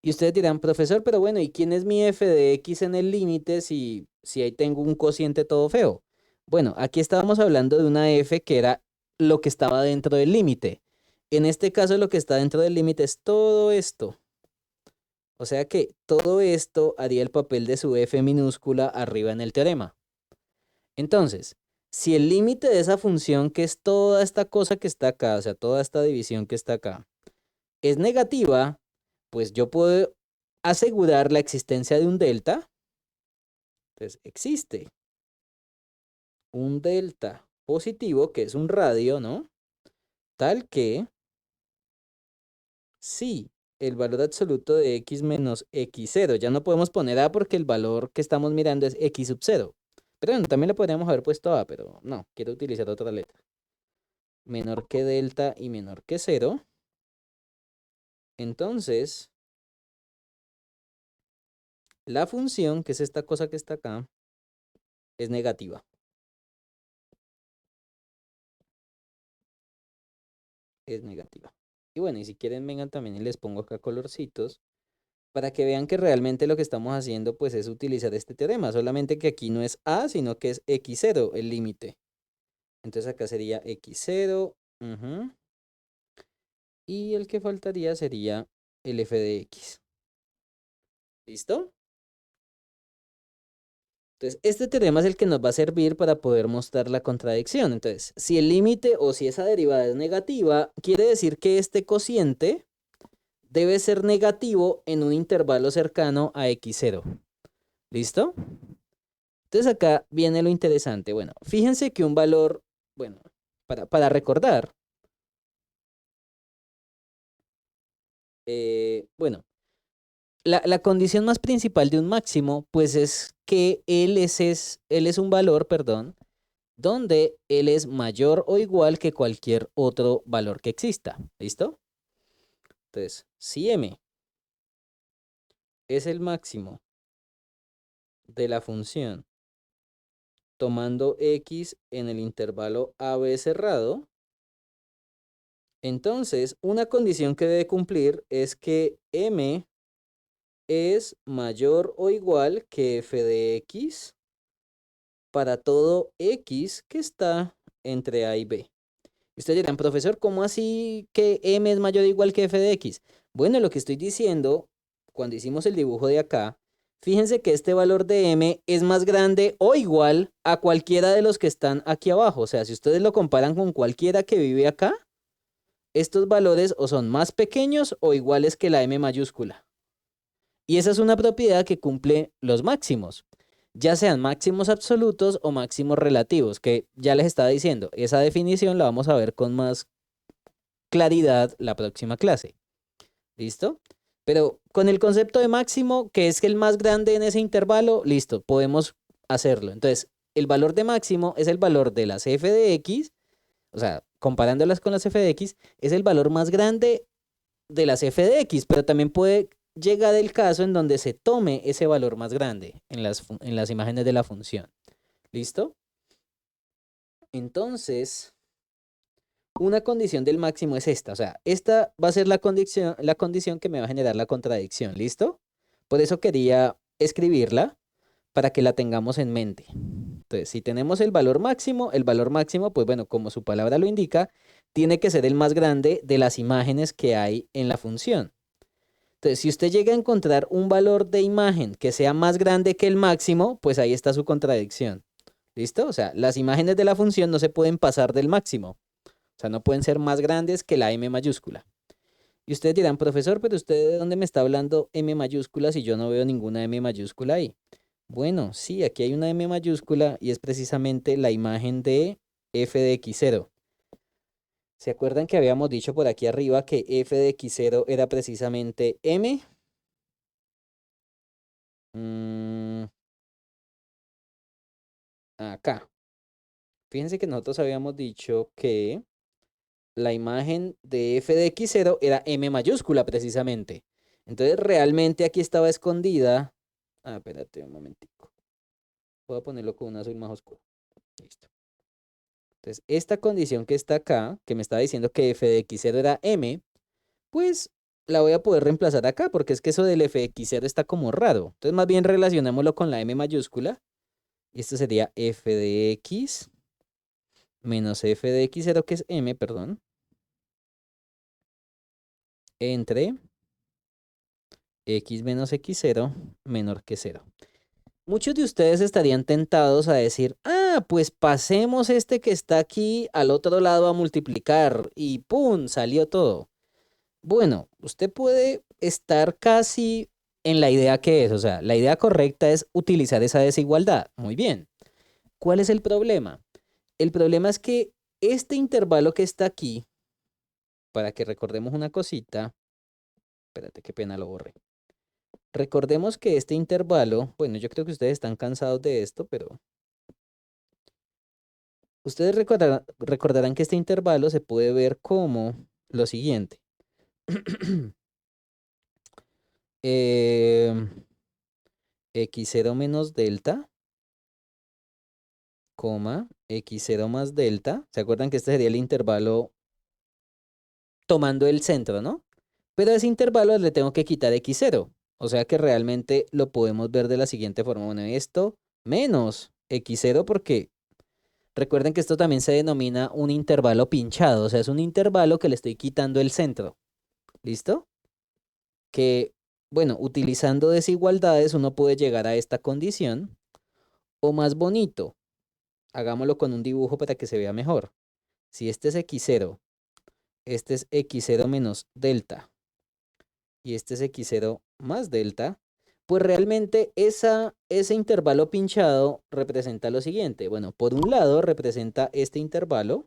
Y ustedes dirán, profesor, pero bueno, ¿y quién es mi f de x en el límite si ahí tengo un cociente todo feo? Bueno, aquí estábamos hablando de una f que era lo que estaba dentro del límite. En este caso lo que está dentro del límite es todo esto. O sea que todo esto haría el papel de su f minúscula arriba en el teorema. Entonces, si el límite de esa función, que es toda esta cosa que está acá, o sea, toda esta división que está acá, es negativa, pues yo puedo asegurar la existencia de un delta. Entonces, existe un delta positivo, que es un radio, ¿no? Tal que si el valor absoluto de x menos x0, ya no podemos poner a porque el valor que estamos mirando es x sub 0. Pero bueno, también le podríamos haber puesto a, pero no, quiero utilizar otra letra. Menor que delta y menor que 0. Entonces, la función, que es esta cosa que está acá, es negativa. Es negativa. Y bueno, y si quieren vengan también y les pongo acá colorcitos para que vean que realmente lo que estamos haciendo pues es utilizar este teorema, solamente que aquí no es a, sino que es x0 el límite. Entonces acá sería x0, y el que faltaría sería el f de x. ¿Listo? Entonces, este teorema es el que nos va a servir para poder mostrar la contradicción. Entonces, si el límite o si esa derivada es negativa, quiere decir que este cociente debe ser negativo en un intervalo cercano a x0. ¿Listo? Entonces acá viene lo interesante. Bueno, fíjense que un valor, bueno, para recordar, bueno, la condición más principal de un máximo, pues es que él es un valor, perdón, donde él es mayor o igual que cualquier otro valor que exista. ¿Listo? Entonces, si m es el máximo de la función tomando x en el intervalo AB cerrado, entonces una condición que debe cumplir es que m es mayor o igual que f de x para todo x que está entre a y b. Ustedes dirán, profesor, ¿cómo así que m es mayor o igual que f de x? Bueno, lo que estoy diciendo, cuando hicimos el dibujo de acá, fíjense que este valor de m es más grande o igual a cualquiera de los que están aquí abajo. O sea, si ustedes lo comparan con cualquiera que vive acá, estos valores o son más pequeños o iguales que la m mayúscula. Y esa es una propiedad que cumple los máximos, ya sean máximos absolutos o máximos relativos, que ya les estaba diciendo, esa definición la vamos a ver con más claridad la próxima clase. ¿Listo? Pero con el concepto de máximo, que es el más grande en ese intervalo, listo, podemos hacerlo. Entonces, el valor de máximo es el valor de las f de x, o sea, comparándolas con las f de x, es el valor más grande de las f de x, pero también puede llegar el caso en donde se tome ese valor más grande en las imágenes de la función. ¿Listo? Entonces, una condición del máximo es esta, o sea, esta va a ser la condición que me va a generar la contradicción, ¿listo? Por eso quería escribirla para que la tengamos en mente. Entonces, si tenemos el valor máximo, pues bueno, como su palabra lo indica, tiene que ser el más grande de las imágenes que hay en la función. Entonces, si usted llega a encontrar un valor de imagen que sea más grande que el máximo, pues ahí está su contradicción. ¿Listo? O sea, las imágenes de la función no se pueden pasar del máximo. O sea, no pueden ser más grandes que la M mayúscula. Y ustedes dirán, profesor, pero usted de dónde me está hablando M mayúscula si yo no veo ninguna M mayúscula ahí. Bueno, sí, aquí hay una M mayúscula y es precisamente la imagen de f de x0. ¿Se acuerdan que habíamos dicho por aquí arriba que f de x0 era precisamente M? Mm, acá. Fíjense que nosotros habíamos dicho que la imagen de f de x0 era m mayúscula precisamente. Entonces realmente aquí estaba escondida. Ah, espérate un momentico. Voy a ponerlo con un azul más oscuro. Listo. Entonces, esta condición que está acá, que me estaba diciendo que f de x0 era m, pues la voy a poder reemplazar acá, porque es que eso del f de x0 está como raro. Entonces, más bien relacionémoslo con la m mayúscula. Y esto sería f de x menos f de x0, que es m, perdón, entre x menos x0 menor que cero. Muchos de ustedes estarían tentados a decir, ah, pues pasemos este que está aquí al otro lado a multiplicar y ¡pum! Salió todo. Bueno, usted puede estar casi en la idea que es, o sea, la idea correcta es utilizar esa desigualdad. Muy bien. ¿Cuál es el problema? El problema es que este intervalo que está aquí, para que recordemos una cosita, espérate, qué pena lo borré. Recordemos que este intervalo, bueno, yo creo que ustedes están cansados de esto, pero ustedes recordarán que este intervalo se puede ver como lo siguiente. Em, x0 menos delta, coma, x0 más delta. ¿Se acuerdan que este sería el intervalo tomando el centro, no? Pero a ese intervalo le tengo que quitar x0. O sea que realmente lo podemos ver de la siguiente forma. Bueno, esto menos x0 porque recuerden que esto también se denomina un intervalo pinchado. O sea, es un intervalo que le estoy quitando el centro. ¿Listo? Que, bueno, utilizando desigualdades uno puede llegar a esta condición. O más bonito, hagámoslo con un dibujo para que se vea mejor. Si este es x0, este es x0 menos delta y este es x0 más delta, pues realmente ese intervalo pinchado representa lo siguiente. Bueno, por un lado representa este intervalo,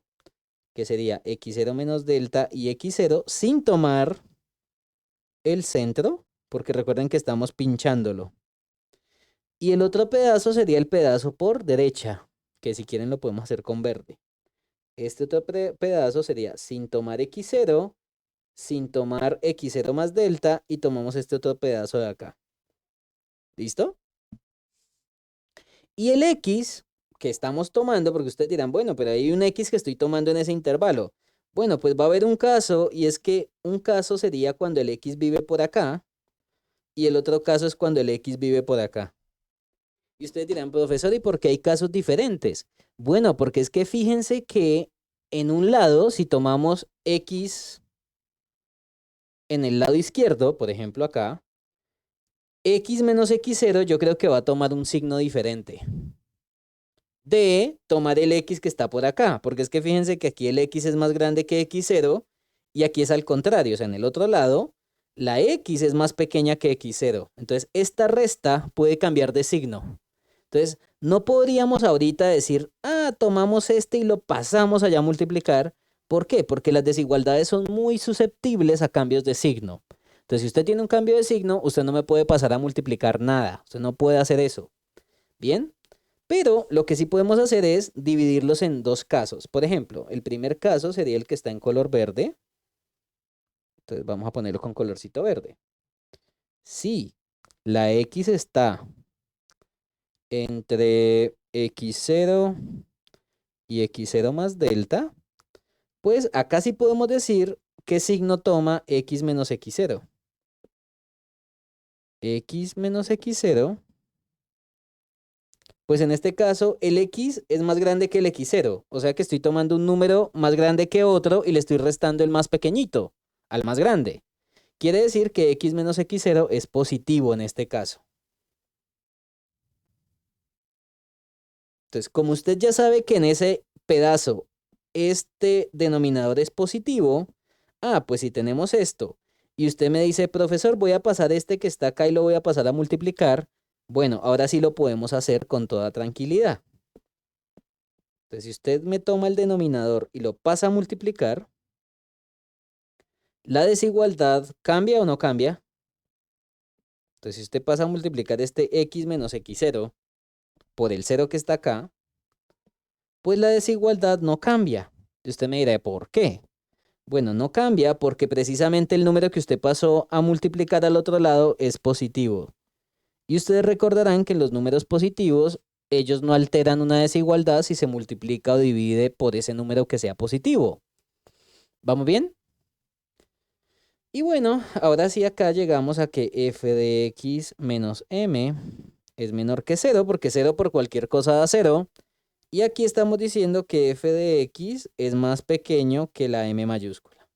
que sería x0 menos delta y x0 sin tomar el centro, porque recuerden que estamos pinchándolo. Y el otro pedazo sería el pedazo por derecha, que si quieren lo podemos hacer con verde. Este otro pedazo sería sin tomar x0, sin tomar x0 más delta y tomamos este otro pedazo de acá. ¿Listo? Y el x que estamos tomando, porque ustedes dirán, bueno, pero hay un x que estoy tomando en ese intervalo. Bueno, pues va a haber un caso y es que un caso sería cuando el x vive por acá y el otro caso es cuando el x vive por acá. Y ustedes dirán, profesor, ¿y por qué hay casos diferentes? Bueno, porque es que fíjense que en un lado, si tomamos x en el lado izquierdo, por ejemplo acá, x menos x0 yo creo que va a tomar un signo diferente de tomar el x que está por acá, porque es que fíjense que aquí el x es más grande que x0 y aquí es al contrario, o sea, en el otro lado, la x es más pequeña que x0. Entonces, esta resta puede cambiar de signo. Entonces, no podríamos ahorita decir, ah, tomamos este y lo pasamos allá a multiplicar. ¿Por qué? Porque las desigualdades son muy susceptibles a cambios de signo. Entonces, si usted tiene un cambio de signo, usted no me puede pasar a multiplicar nada. Usted no puede hacer eso. ¿Bien? Pero lo que sí podemos hacer es dividirlos en dos casos. Por ejemplo, el primer caso sería el que está en color verde. Entonces vamos a ponerlo con colorcito verde. Si la x está entre x0 y x0 más delta, pues acá sí podemos decir qué signo toma x menos x0. X menos x0, pues en este caso el x es más grande que el x0. O sea que estoy tomando un número más grande que otro y le estoy restando el más pequeñito al más grande. Quiere decir que x menos x0 es positivo en este caso. Entonces, como usted ya sabe que en ese pedazo este denominador es positivo, pues si tenemos esto y usted me dice, profesor, voy a pasar este que está acá y lo voy a pasar a multiplicar, bueno, ahora sí lo podemos hacer con toda tranquilidad. Entonces, si usted me toma el denominador y lo pasa a multiplicar, ¿la desigualdad cambia o no cambia? Entonces, si usted pasa a multiplicar este x menos x0 por el 0 que está acá, pues la desigualdad no cambia. Y usted me dirá, ¿por qué? Bueno, no cambia porque precisamente el número que usted pasó a multiplicar al otro lado es positivo. Y ustedes recordarán que los números positivos, ellos no alteran una desigualdad si se multiplica o divide por ese número que sea positivo. ¿Vamos bien? Y bueno, ahora sí acá llegamos a que f de x menos m es menor que cero, porque cero por cualquier cosa da cero. Y aquí estamos diciendo que f de x es más pequeño que la m mayúscula.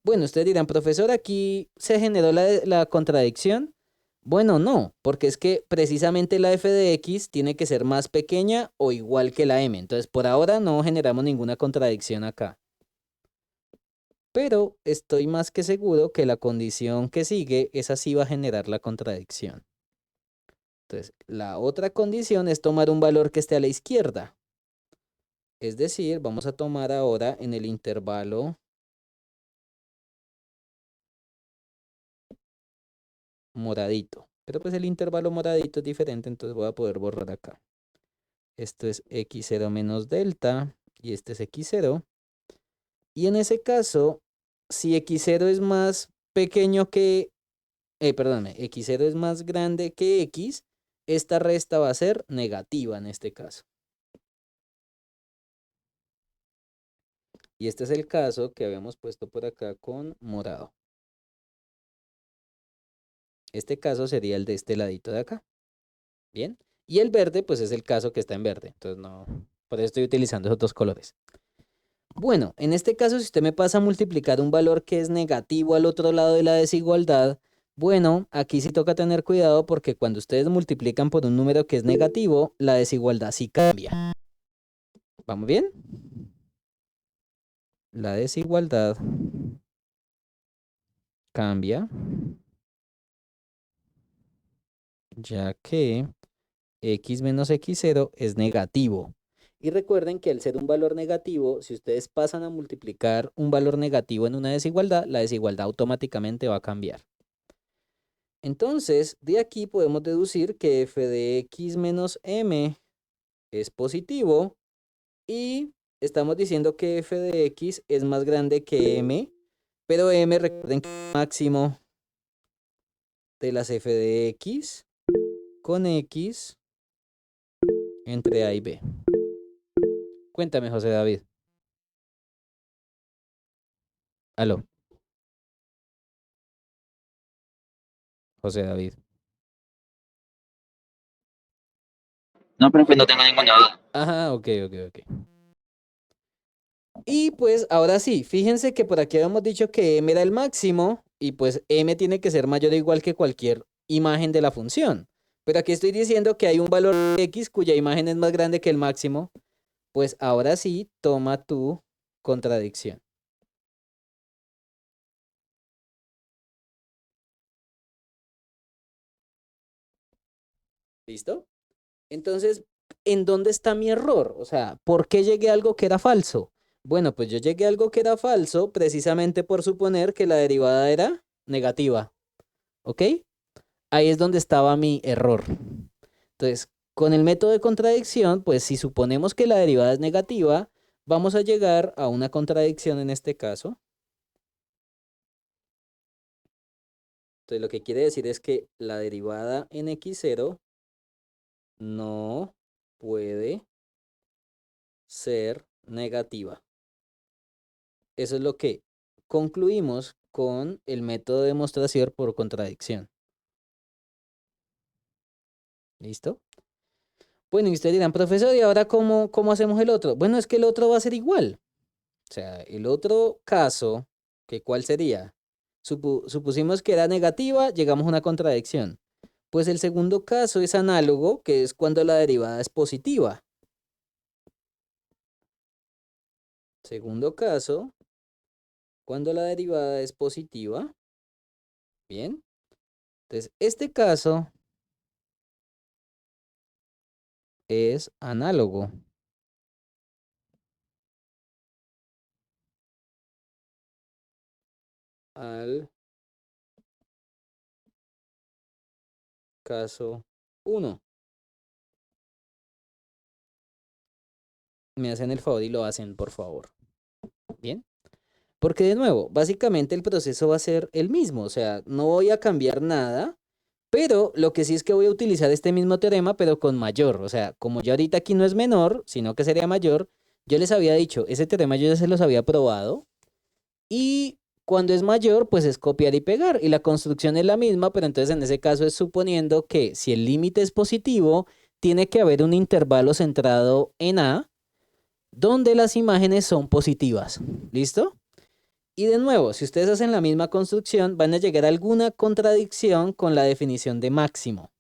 Bueno, ustedes dirán, profesor, aquí se generó la contradicción. Bueno, no, porque es que precisamente la f de x tiene que ser más pequeña o igual que la m. Entonces, por ahora no generamos ninguna contradicción acá. Pero estoy más que seguro que la condición que sigue, esa sí va a generar la contradicción. Entonces, la otra condición es tomar un valor que esté a la izquierda. Es decir, vamos a tomar ahora en el intervalo moradito. Pero pues el intervalo moradito es diferente, entonces voy a poder borrar acá. Esto es x0 menos delta y este es x0. Y en ese caso, si x0 es más pequeño que, perdóname, x0 es más grande que x, esta resta va a ser negativa en este caso. Y este es el caso que habíamos puesto por acá con morado. Este caso sería el de este ladito de acá. Bien. Y el verde, pues es el caso que está en verde. Entonces no, por eso estoy utilizando esos dos colores. Bueno, en este caso, si usted me pasa a multiplicar un valor que es negativo al otro lado de la desigualdad, bueno, aquí sí toca tener cuidado porque cuando ustedes multiplican por un número que es negativo, la desigualdad sí cambia. ¿Vamos bien? La desigualdad cambia, ya que x menos x0 es negativo. Y recuerden que al ser un valor negativo, si ustedes pasan a multiplicar un valor negativo en una desigualdad, la desigualdad automáticamente va a cambiar. Entonces, de aquí podemos deducir que f de x menos m es positivo y estamos diciendo que f de x es más grande que m, pero m recuerden que es el máximo de las f de x con x entre a y b. Cuéntame, José David. Aló, José David. No, profe, no tengo ninguna duda. Ajá, ok, ok, ok. Y pues ahora sí, fíjense que por aquí habíamos dicho que m era el máximo y pues m tiene que ser mayor o igual que cualquier imagen de la función. Pero aquí estoy diciendo que hay un valor x cuya imagen es más grande que el máximo. Pues ahora sí, toma tu contradicción. ¿Listo? Entonces, ¿en dónde está mi error? O sea, ¿por qué llegué a algo que era falso? Bueno, pues yo llegué a algo que era falso precisamente por suponer que la derivada era negativa. ¿Ok? Ahí es donde estaba mi error. Entonces, con el método de contradicción, pues si suponemos que la derivada es negativa, vamos a llegar a una contradicción en este caso. Entonces, lo que quiere decir es que la derivada en x0 no puede ser negativa. Eso es lo que concluimos con el método de demostración por contradicción. ¿Listo? Bueno, y ustedes dirán, profesor, ¿y ahora cómo hacemos el otro? Bueno, es que el otro va a ser igual. O sea, el otro caso, que ¿cuál sería? Supusimos que era negativa, llegamos a una contradicción. Pues el segundo caso es análogo, que es cuando la derivada es positiva. Segundo caso, cuando la derivada es positiva. Bien. Entonces, este caso es análogo al caso 1. Me hacen el favor y lo hacen, por favor. Bien. Porque de nuevo, básicamente el proceso va a ser el mismo, o sea, no voy a cambiar nada, pero lo que sí es que voy a utilizar este mismo teorema, pero con mayor, o sea, como ya ahorita aquí no es menor, sino que sería mayor, yo les había dicho, ese teorema yo ya se los había probado y cuando es mayor, pues es copiar y pegar y la construcción es la misma, pero entonces en ese caso es suponiendo que si el límite es positivo, tiene que haber un intervalo centrado en A donde las imágenes son positivas. ¿Listo? Y de nuevo, si ustedes hacen la misma construcción, van a llegar a alguna contradicción con la definición de máximo.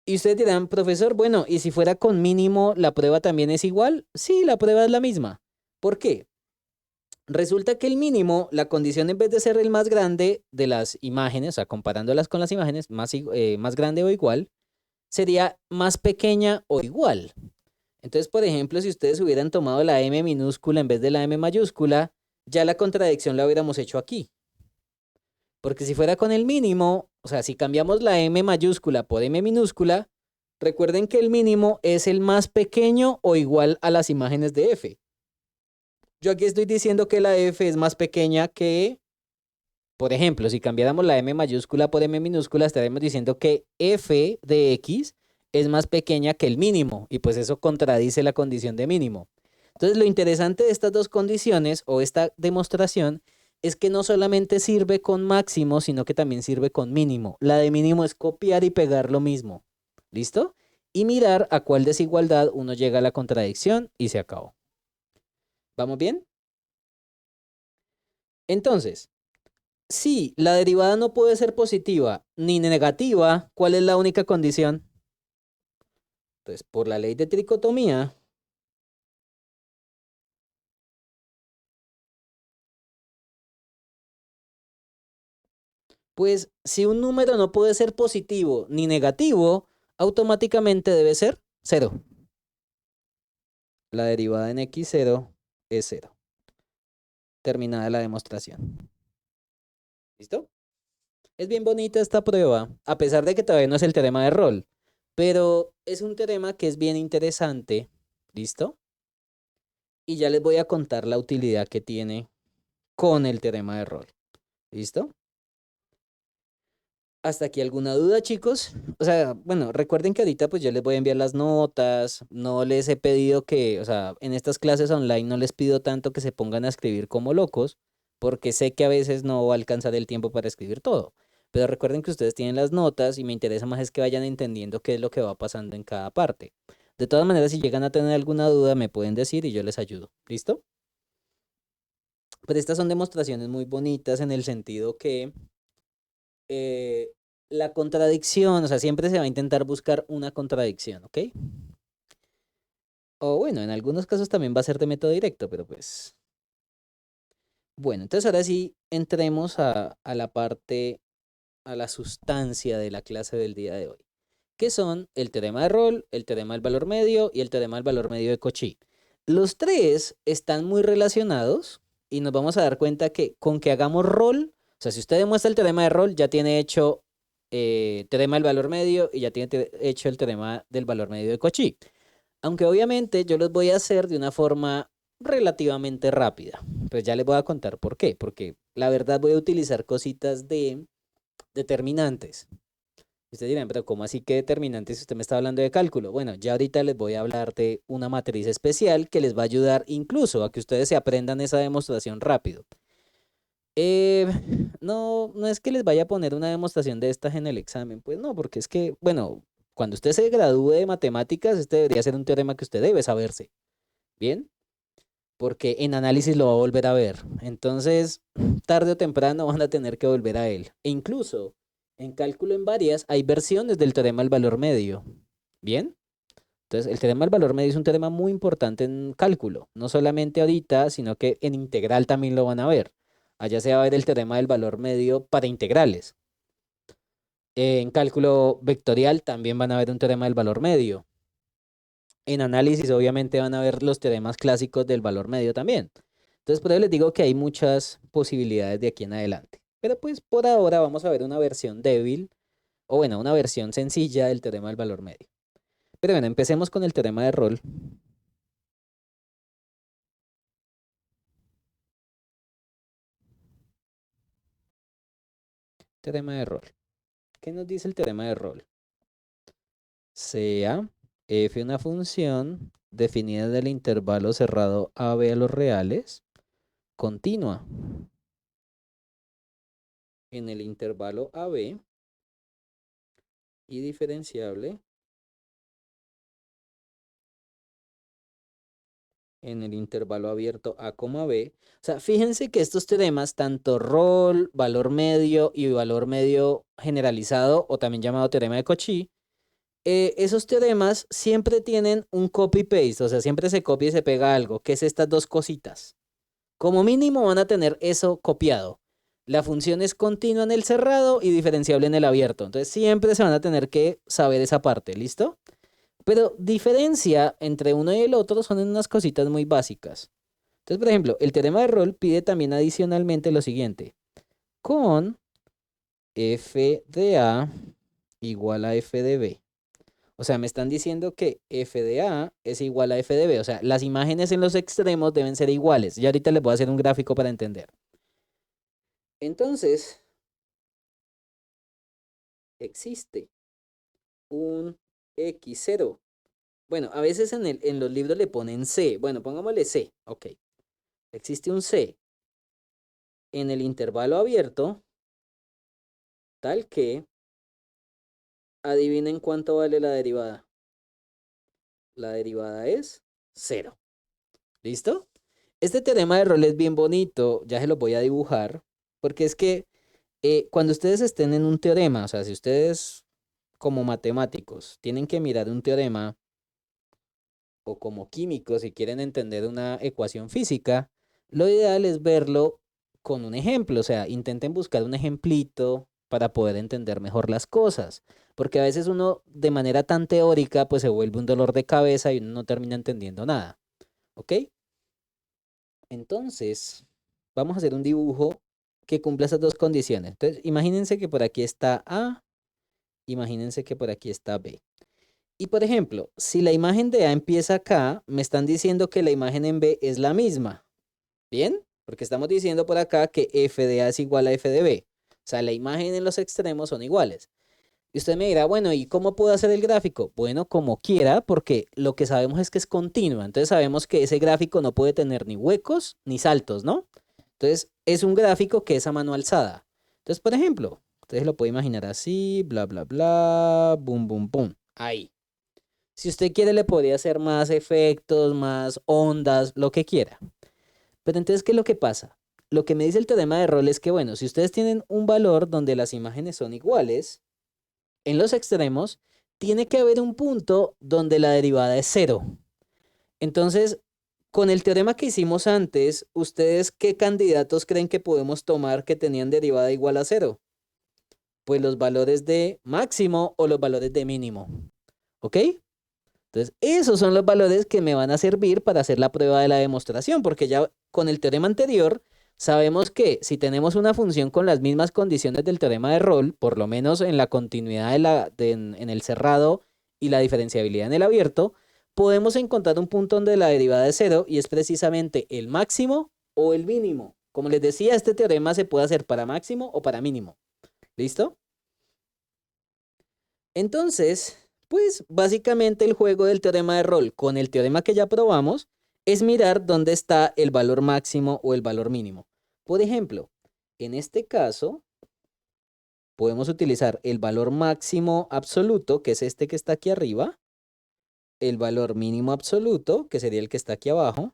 Y ustedes dirán, profesor, bueno, ¿y si fuera con mínimo, la prueba también es igual? Sí, la prueba es la misma. ¿Por qué? Resulta que el mínimo, la condición en vez de ser el más grande de las imágenes, o sea, comparándolas con las imágenes, más grande o igual, sería más pequeña o igual. Entonces, por ejemplo, si ustedes hubieran tomado la M minúscula en vez de la M mayúscula, ya la contradicción la hubiéramos hecho aquí. Porque si fuera con el mínimo, o sea, si cambiamos la M mayúscula por M minúscula, recuerden que el mínimo es el más pequeño o igual a las imágenes de F. Yo aquí estoy diciendo que la F es más pequeña que, por ejemplo, si cambiáramos la M mayúscula por M minúscula, estaremos diciendo que F de X es más pequeña que el mínimo y pues eso contradice la condición de mínimo. Entonces, lo interesante de estas dos condiciones o esta demostración es que no solamente sirve con máximo, sino que también sirve con mínimo. La de mínimo es copiar y pegar lo mismo. ¿Listo? Y mirar a cuál desigualdad uno llega a la contradicción y se acabó. ¿Vamos bien? Entonces, si la derivada no puede ser positiva ni negativa, ¿cuál es la única condición? Entonces, por la ley de tricotomía, pues si un número no puede ser positivo ni negativo, automáticamente debe ser cero. La derivada en x0 es cero. Terminada la demostración. ¿Listo? Es bien bonita esta prueba, a pesar de que todavía no es el teorema de rol, pero es un teorema que es bien interesante. ¿Listo? Y ya les voy a contar la utilidad que tiene con el teorema de rol. ¿Listo? ¿Hasta aquí alguna duda, chicos? O sea, bueno, recuerden que ahorita pues yo les voy a enviar las notas, no les he pedido que, o sea, en estas clases online no les pido tanto que se pongan a escribir como locos, porque sé que a veces no va a alcanzar el tiempo para escribir todo. Pero recuerden que ustedes tienen las notas y me interesa más es que vayan entendiendo qué es lo que va pasando en cada parte. De todas maneras, si llegan a tener alguna duda, me pueden decir y yo les ayudo. ¿Listo? Pues estas son demostraciones muy bonitas en el sentido que eh, la contradicción, o sea, siempre se va a intentar buscar una contradicción, ¿ok? O bueno, en algunos casos también va a ser de método directo, pero pues... Bueno, entonces ahora sí entremos a la parte, a la sustancia de la clase del día de hoy, que son el teorema de Rolle, el teorema del valor medio y el teorema del valor medio de Cauchy. Los tres están muy relacionados y nos vamos a dar cuenta que con que hagamos Rolle, o sea, si usted demuestra el teorema de Rolle, ya tiene hecho teorema del valor medio y ya tiene hecho el teorema del valor medio de Cauchy. Aunque obviamente yo los voy a hacer de una forma relativamente rápida. Pues ya les voy a contar por qué. Porque la verdad voy a utilizar cositas de determinantes. Ustedes dirán, pero ¿cómo así que determinantes si usted me está hablando de cálculo? Bueno, ya ahorita les voy a hablar de una matriz especial que les va a ayudar incluso a que ustedes se aprendan esa demostración rápido. Eh, no es que les vaya a poner una demostración de estas en el examen, pues no, porque es que, bueno, cuando usted se gradúe de matemáticas, este debería ser un teorema que usted debe saberse, ¿bien? Porque en análisis lo va a volver a ver. Entonces, tarde o temprano van a tener que volver a él. E incluso en cálculo en varias hay versiones del teorema del valor medio, ¿bien? Entonces, el teorema del valor medio es un teorema muy importante en cálculo, no solamente ahorita, sino que en integral también lo van a ver. Allá se va a ver el teorema del valor medio para integrales. En cálculo vectorial también van a ver un teorema del valor medio. En análisis obviamente van a ver los teoremas clásicos del valor medio también. Entonces, por eso les digo que hay muchas posibilidades de aquí en adelante. Pero pues por ahora vamos a ver una versión débil, o bueno, una versión sencilla del teorema del valor medio. Pero bueno, empecemos con el teorema de Rolle. Teorema de Rolle. ¿Qué nos dice el teorema de Rolle? Sea f una función definida del intervalo cerrado a b a los reales, continua en el intervalo a b y diferenciable en el intervalo abierto a, b. O sea, fíjense que estos teoremas, tanto Rolle, valor medio y valor medio generalizado, o también llamado teorema de Cauchy, esos teoremas siempre tienen un copy-paste, o sea, siempre se copia y se pega algo, que es estas dos cositas. Como mínimo van a tener eso copiado. La función es continua en el cerrado y diferenciable en el abierto. Entonces siempre se van a tener que saber esa parte, ¿listo? Pero diferencia entre uno y el otro son en unas cositas muy básicas. Entonces, por ejemplo, el teorema de Rolle pide también adicionalmente lo siguiente. Con f de A igual a f de B. O sea, me están diciendo que f de A es igual a f de B. O sea, las imágenes en los extremos deben ser iguales. Y ahorita les voy a hacer un gráfico para entender. Entonces, existe un x0. Bueno, a veces en los libros le ponen C. Bueno, pongámosle C. Ok. Existe un C en el intervalo abierto, tal que, adivinen cuánto vale la derivada. La derivada es 0. ¿Listo? Este teorema de Rolle es bien bonito, ya se lo voy a dibujar, porque es que cuando ustedes estén en un teorema, o sea, si ustedes como matemáticos tienen que mirar un teorema, o como químicos, si quieren entender una ecuación física, lo ideal es verlo con un ejemplo, o sea, intenten buscar un ejemplito para poder entender mejor las cosas, porque a veces uno de manera tan teórica pues se vuelve un dolor de cabeza y uno no termina entendiendo nada, ¿ok? Entonces, vamos a hacer un dibujo que cumpla esas dos condiciones. Entonces, imagínense que por aquí está A, imagínense que por aquí está B. Y por ejemplo, si la imagen de A empieza acá, me están diciendo que la imagen en B es la misma. ¿Bien? Porque estamos diciendo por acá que f de A es igual a f de B. O sea, la imagen en los extremos son iguales. Y usted me dirá, bueno, ¿y cómo puedo hacer el gráfico? Bueno, como quiera, porque lo que sabemos es que es continua. Entonces sabemos que ese gráfico no puede tener ni huecos ni saltos, ¿no? Entonces es un gráfico que es a mano alzada. Entonces, por ejemplo, ustedes lo pueden imaginar así, bla, bla, bla, boom, boom, boom. Ahí. Si usted quiere, le podría hacer más efectos, más ondas, lo que quiera. Pero entonces, ¿qué es lo que pasa? Lo que me dice el teorema de Rolle es que, bueno, si ustedes tienen un valor donde las imágenes son iguales, en los extremos, tiene que haber un punto donde la derivada es 0. Entonces, con el teorema que hicimos antes, ¿ustedes qué candidatos creen que podemos tomar que tenían derivada igual a 0? Pues los valores de máximo o los valores de mínimo. ¿Ok? Entonces, esos son los valores que me van a servir para hacer la prueba de la demostración, porque ya con el teorema anterior sabemos que si tenemos una función con las mismas condiciones del teorema de Rolle, por lo menos en la continuidad en el cerrado y la diferenciabilidad en el abierto, podemos encontrar un punto donde la derivada es 0 y es precisamente el máximo o el mínimo. Como les decía, este teorema se puede hacer para máximo o para mínimo. ¿Listo? Entonces, pues básicamente el juego del teorema de Rolle con el teorema que ya probamos es mirar dónde está el valor máximo o el valor mínimo. Por ejemplo, en este caso, podemos utilizar el valor máximo absoluto, que es este que está aquí arriba, el valor mínimo absoluto, que sería el que está aquí abajo,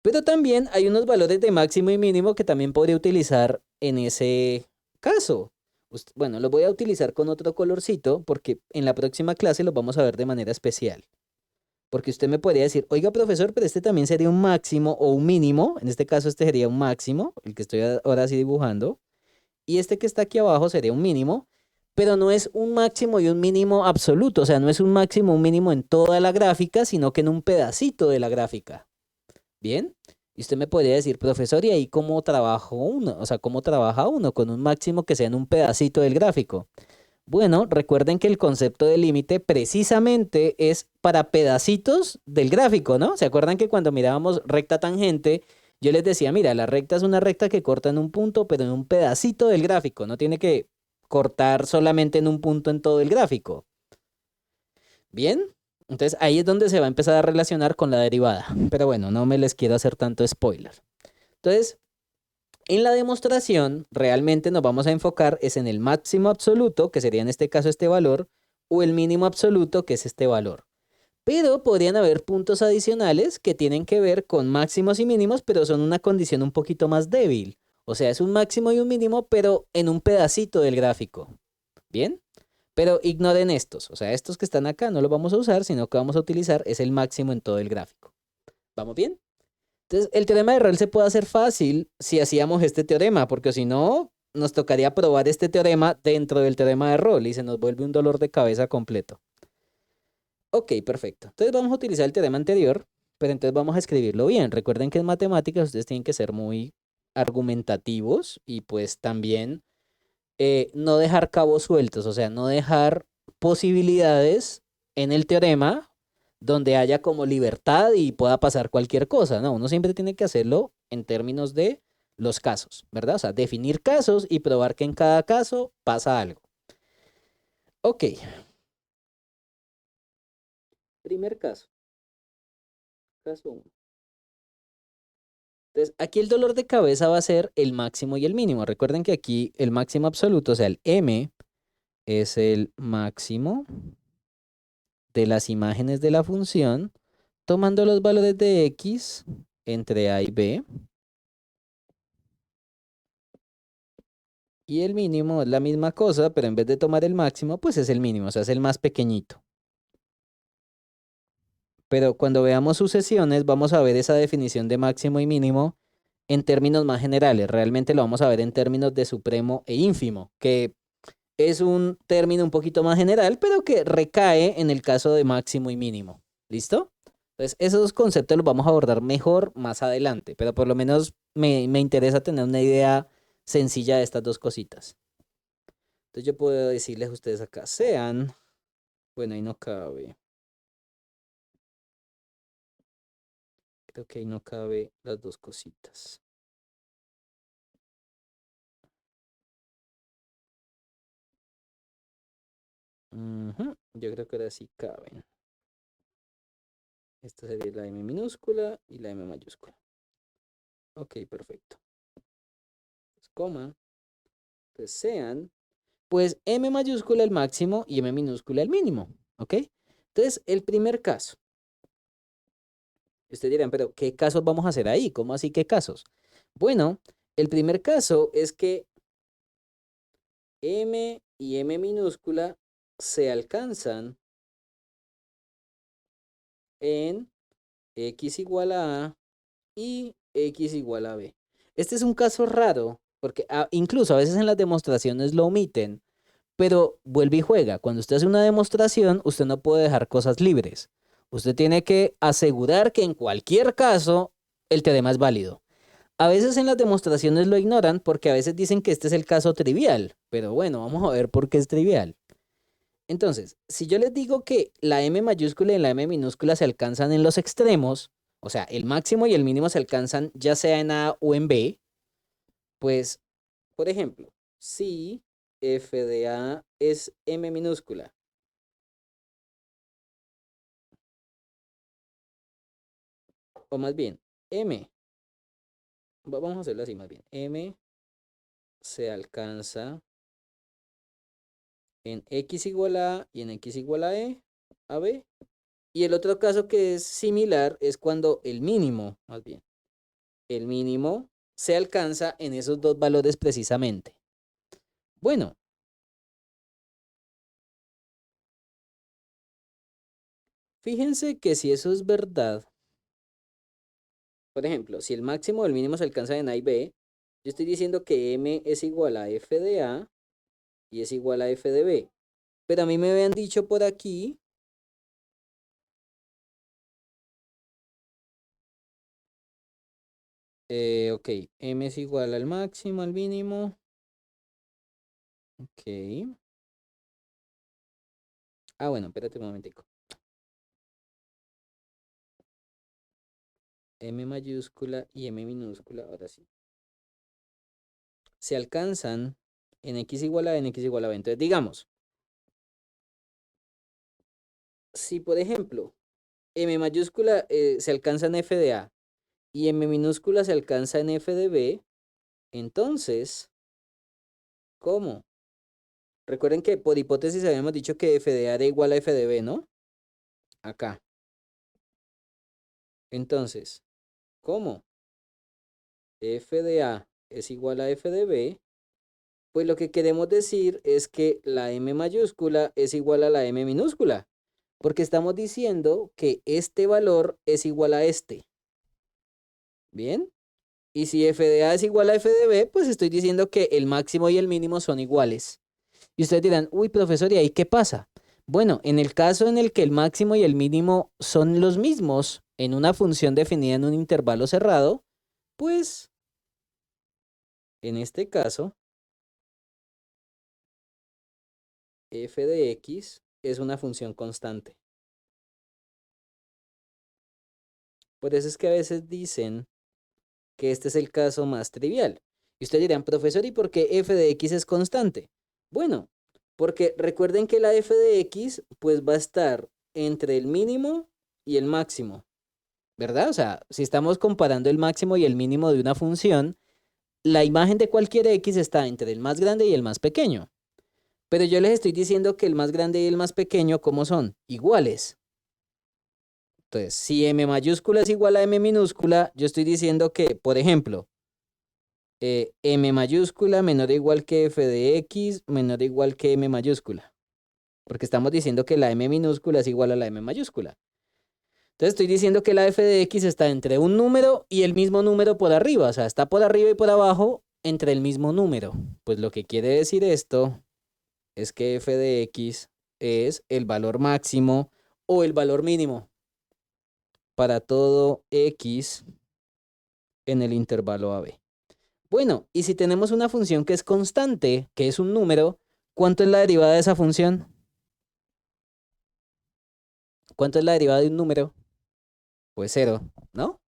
pero también hay unos valores de máximo y mínimo que también podría utilizar en ese caso. Bueno, los voy a utilizar con otro colorcito porque en la próxima clase los vamos a ver de manera especial. Porque usted me podría decir, oiga, profesor, pero este también sería un máximo o un mínimo. En este caso, este sería un máximo, el que estoy ahora sí dibujando. Y este que está aquí abajo sería un mínimo, pero no es un máximo y un mínimo absoluto. O sea, no es un máximo o un mínimo en toda la gráfica, sino que en un pedacito de la gráfica. Bien. Y usted me podría decir, profesor, ¿y ahí cómo trabajo uno? O sea, ¿cómo trabaja uno con un máximo que sea en un pedacito del gráfico? Bueno, recuerden que el concepto de límite precisamente es para pedacitos del gráfico, ¿no? ¿Se acuerdan que cuando mirábamos recta tangente, yo les decía, mira, la recta es una recta que corta en un punto, pero en un pedacito del gráfico, no tiene que cortar solamente en un punto en todo el gráfico. ¿Bien? Entonces ahí es donde se va a empezar a relacionar con la derivada. Pero bueno, no me les quiero hacer tanto spoiler. Entonces, en la demostración, realmente nos vamos a enfocar es en el máximo absoluto, que sería en este caso este valor, o el mínimo absoluto, que es este valor. Pero podrían haber puntos adicionales que tienen que ver con máximos y mínimos, pero son una condición un poquito más débil. O sea, es un máximo y un mínimo, pero en un pedacito del gráfico. ¿Bien? Pero ignoren estos. O sea, estos que están acá no los vamos a usar, sino que vamos a utilizar es el máximo en todo el gráfico. ¿Vamos bien? Entonces, el teorema de Rolle se puede hacer fácil si hacíamos este teorema, porque si no, nos tocaría probar este teorema dentro del teorema de Rolle y se nos vuelve un dolor de cabeza completo. Ok, perfecto. Entonces vamos a utilizar el teorema anterior, pero entonces vamos a escribirlo bien. Recuerden que en matemáticas ustedes tienen que ser muy argumentativos y pues también no dejar cabos sueltos, o sea, no dejar posibilidades en el teorema donde haya como libertad y pueda pasar cualquier cosa, ¿no? Uno siempre tiene que hacerlo en términos de los casos, ¿verdad? O sea, definir casos y probar que en cada caso pasa algo. Ok, primer caso, caso 1. Entonces, aquí el dolor de cabeza va a ser el máximo y el mínimo. Recuerden que aquí el máximo absoluto, o sea, el m es el máximo de las imágenes de la función, tomando los valores de x entre a y b. Y el mínimo es la misma cosa, pero en vez de tomar el máximo, pues es el mínimo, o sea, es el más pequeñito. Pero cuando veamos sucesiones, vamos a ver esa definición de máximo y mínimo en términos más generales. Realmente lo vamos a ver en términos de supremo e ínfimo, que es un término un poquito más general, pero que recae en el caso de máximo y mínimo. ¿Listo? Entonces, esos dos conceptos los vamos a abordar mejor más adelante, pero por lo menos me interesa tener una idea sencilla de estas dos cositas. Entonces, yo puedo decirles a ustedes acá, sean, bueno, ahí no cabe, creo que ahí no cabe las dos cositas. Ujú, yo creo que ahora sí caben. Esta sería la M minúscula y la M mayúscula. Ok, perfecto. Pues, coma, entonces sean, pues M mayúscula el máximo y M minúscula el mínimo. ¿Ok? Entonces, el primer caso. Ustedes dirán, pero ¿qué casos vamos a hacer ahí? ¿Cómo así qué casos? Bueno, el primer caso es que M y M minúscula se alcanzan en x igual a A y x igual a B. Este es un caso raro, porque incluso a veces en las demostraciones lo omiten, pero vuelve y juega. Cuando usted hace una demostración, usted no puede dejar cosas libres. Usted tiene que asegurar que en cualquier caso el teorema es válido. A veces en las demostraciones lo ignoran porque a veces dicen que este es el caso trivial, pero bueno, vamos a ver por qué es trivial. Entonces, si yo les digo que la M mayúscula y la M minúscula se alcanzan en los extremos, o sea, el máximo y el mínimo se alcanzan ya sea en A o en B, pues, por ejemplo, si f de A es M minúscula, o más bien, M, vamos a hacerlo así más bien, M se alcanza en X igual a y en X igual a E, a B. Y el otro caso que es similar es cuando el mínimo, más bien, el mínimo se alcanza en esos dos valores precisamente. Bueno, fíjense que si eso es verdad, por ejemplo, si el máximo o el mínimo se alcanza en A y B, yo estoy diciendo que M es igual a F de A y es igual a F de B. Pero a mí me habían dicho por aquí, ok, M es igual al máximo, al mínimo. Ok. Ah, bueno, espérate un momentico. M mayúscula y M minúscula, ahora sí. Se alcanzan en x igual a n, x igual a b. Entonces, digamos, si por ejemplo m mayúscula se alcanza en f de a y m minúscula se alcanza en f de b, entonces, ¿cómo? Recuerden que por hipótesis habíamos dicho que f de a era igual a f de b, ¿no? Acá. Entonces, ¿cómo? F de a es igual a f de b, pues lo que queremos decir es que la m mayúscula es igual a la m minúscula, porque estamos diciendo que este valor es igual a este. ¿Bien? Y si f de a es igual a f de b, pues estoy diciendo que el máximo y el mínimo son iguales. Y ustedes dirán, uy, profesor, ¿y ahí qué pasa? Bueno, en el caso en el que el máximo y el mínimo son los mismos en una función definida en un intervalo cerrado, pues en este caso, f de x es una función constante. Por eso es que a veces dicen que este es el caso más trivial. Y ustedes dirán, profesor, ¿y por qué f de x es constante? Bueno, porque recuerden que la f de x pues va a estar entre el mínimo y el máximo, ¿verdad? O sea, si estamos comparando el máximo y el mínimo de una función, la imagen de cualquier x está entre el más grande y el más pequeño. Pero yo les estoy diciendo que el más grande y el más pequeño, ¿cómo son? Iguales. Entonces, si m mayúscula es igual a m minúscula, yo estoy diciendo que, por ejemplo, m mayúscula menor o igual que f de x menor o igual que m mayúscula. Porque estamos diciendo que la m minúscula es igual a la m mayúscula. Entonces estoy diciendo que la f de x está entre un número y el mismo número por arriba. O sea, está por arriba y por abajo entre el mismo número. Pues lo que quiere decir esto es que f de x es el valor máximo o el valor mínimo para todo x en el intervalo AB. Bueno, y si tenemos una función que es constante, que es un número, ¿cuánto es la derivada de esa función? ¿Cuánto es la derivada de un número? Pues cero, ¿no?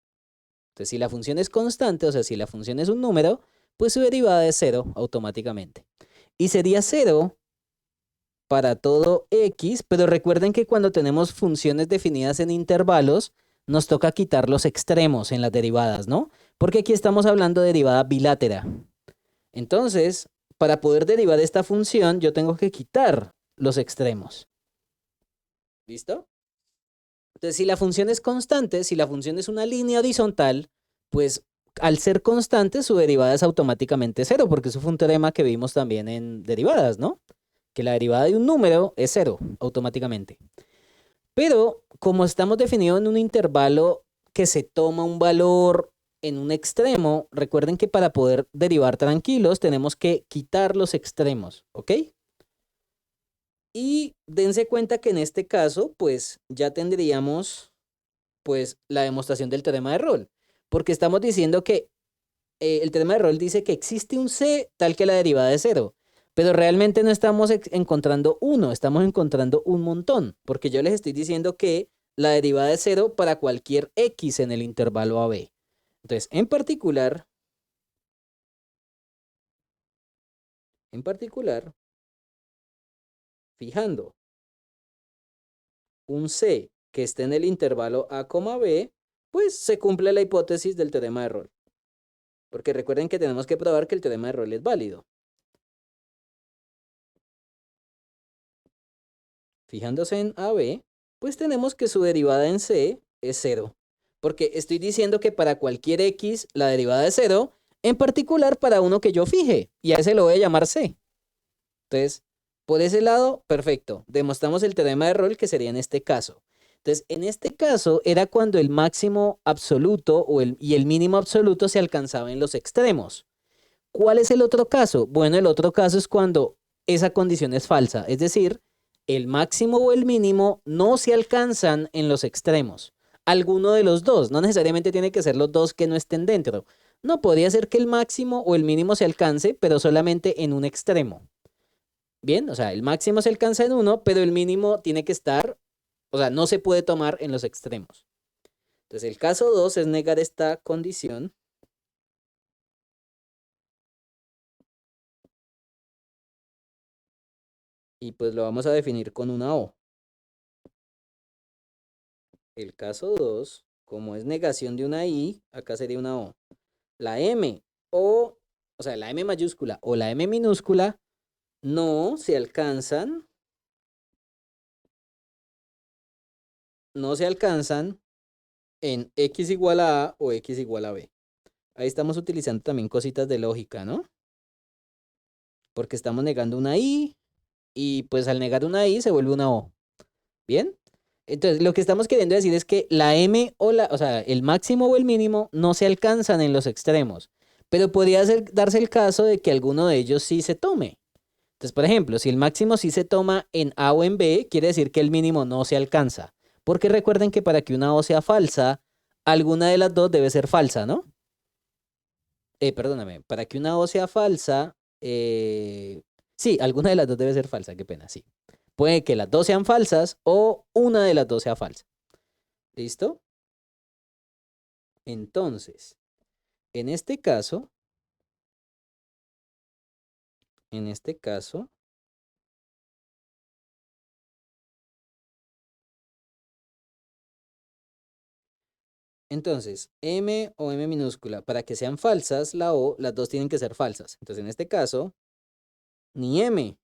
Entonces, si la función es constante, o sea, si la función es un número, pues su derivada es cero automáticamente. Y sería cero para todo x, pero recuerden que cuando tenemos funciones definidas en intervalos, nos toca quitar los extremos en las derivadas, ¿no? Porque aquí estamos hablando de derivada bilátera. Entonces, para poder derivar esta función, yo tengo que quitar los extremos. ¿Listo? Entonces, si la función es constante, si la función es una línea horizontal, pues al ser constante, su derivada es automáticamente cero, porque eso fue un teorema que vimos también en derivadas, ¿no? Que la derivada de un número es cero automáticamente. Pero como estamos definidos en un intervalo que se toma un valor en un extremo, recuerden que para poder derivar tranquilos tenemos que quitar los extremos, ¿ok? Y dense cuenta que en este caso, pues ya tendríamos pues la demostración del teorema de Rolle, porque estamos diciendo que el teorema de Rolle dice que existe un c tal que la derivada es cero, pero realmente no estamos encontrando uno, estamos encontrando un montón, porque yo les estoy diciendo que la derivada es cero para cualquier x en el intervalo AB. Entonces, en particular, fijando un c que esté en el intervalo A, B, pues se cumple la hipótesis del teorema de Rolle. Porque recuerden que tenemos que probar que el teorema de Rolle es válido. Fijándose en AB, pues tenemos que su derivada en C es cero. Porque estoy diciendo que para cualquier X la derivada es cero, en particular para uno que yo fije, y a ese lo voy a llamar C. Entonces, por ese lado, perfecto. Demostramos el teorema de Rolle que sería en este caso. Entonces, en este caso era cuando el máximo absoluto y el mínimo absoluto se alcanzaba en los extremos. ¿Cuál es el otro caso? Bueno, el otro caso es cuando esa condición es falsa, es decir, el máximo o el mínimo no se alcanzan en los extremos. Alguno de los dos, no necesariamente tiene que ser los dos que no estén dentro. No, podría ser que el máximo o el mínimo se alcance, pero solamente en un extremo. Bien, o sea, el máximo se alcanza en uno, pero el mínimo tiene que estar, o sea, no se puede tomar en los extremos. Entonces, el caso 2 es negar esta condición. Y pues lo vamos a definir con una O. El caso 2, como es negación de una I, acá sería una O. La M o sea, la M mayúscula o la M minúscula no se alcanzan, no se alcanzan en X igual a A o X igual a B. Ahí estamos utilizando también cositas de lógica, ¿no? Porque estamos negando una I y pues al negar una I se vuelve una O. ¿Bien? Entonces, lo que estamos queriendo decir es que la M o sea, el máximo o el mínimo no se alcanzan en los extremos, pero podría darse el caso de que alguno de ellos sí se tome. Entonces, por ejemplo, si el máximo sí se toma en A o en B, quiere decir que el mínimo no se alcanza. Porque recuerden que para que una O sea falsa, alguna de las dos debe ser falsa, ¿no? Perdóname, para que una O sea falsa, sí, alguna de las dos debe ser falsa, qué pena, sí. Puede que las dos sean falsas o una de las dos sea falsa. ¿Listo? Entonces, en este caso, en este caso, entonces, M o M minúscula, para que sean falsas, la O, las dos tienen que ser falsas. Entonces, en este caso, ni M.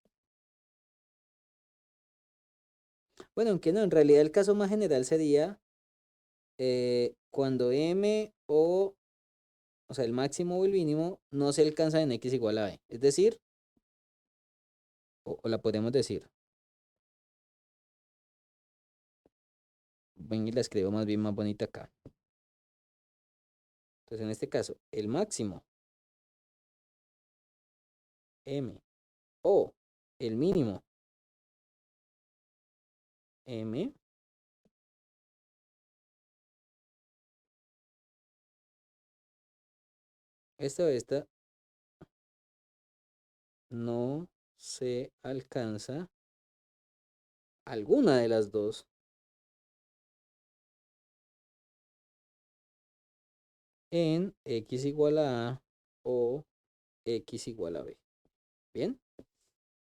Bueno, aunque no, en realidad el caso más general sería cuando M o sea, el máximo o el mínimo no se alcanza en X igual a B. Es decir, o la podemos decir, ven y la escribo más bien más bonita acá. Entonces, en este caso, el máximo M o el mínimo M, esta o esta no se alcanza alguna de las dos en X igual a A o X igual a B. ¿Bien?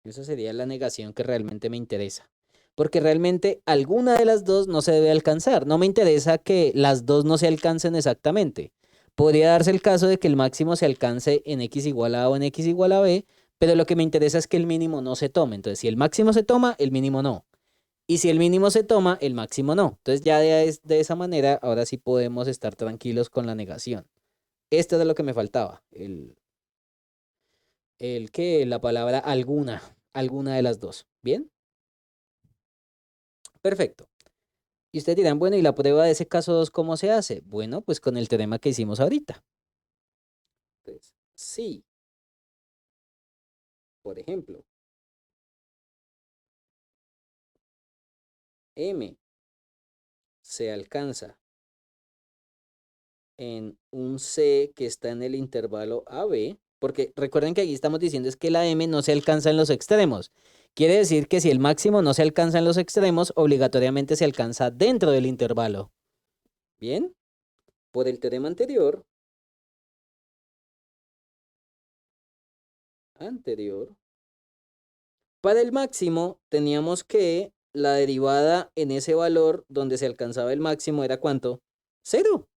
Esa sería la negación que realmente me interesa. Porque realmente alguna de las dos no se debe alcanzar. No me interesa que las dos no se alcancen exactamente. Podría darse el caso de que el máximo se alcance en X igual a A o en X igual a B, pero lo que me interesa es que el mínimo no se tome. Entonces, si el máximo se toma, el mínimo no. Y si el mínimo se toma, el máximo no. Entonces ya de esa manera, ahora sí podemos estar tranquilos con la negación. Esto es lo que me faltaba. El que la palabra alguna de las dos. ¿Bien? Perfecto. Y ustedes dirán, bueno, ¿y la prueba de ese caso 2 cómo se hace? Bueno, pues con el teorema que hicimos ahorita. Entonces, sí, por ejemplo, M se alcanza en un C que está en el intervalo AB, porque recuerden que aquí estamos diciendo es que la M no se alcanza en los extremos. Quiere decir que si el máximo no se alcanza en los extremos, obligatoriamente se alcanza dentro del intervalo. Bien, por el teorema anterior, para el máximo teníamos que la derivada en ese valor donde se alcanzaba el máximo era ¿cuánto? Cero.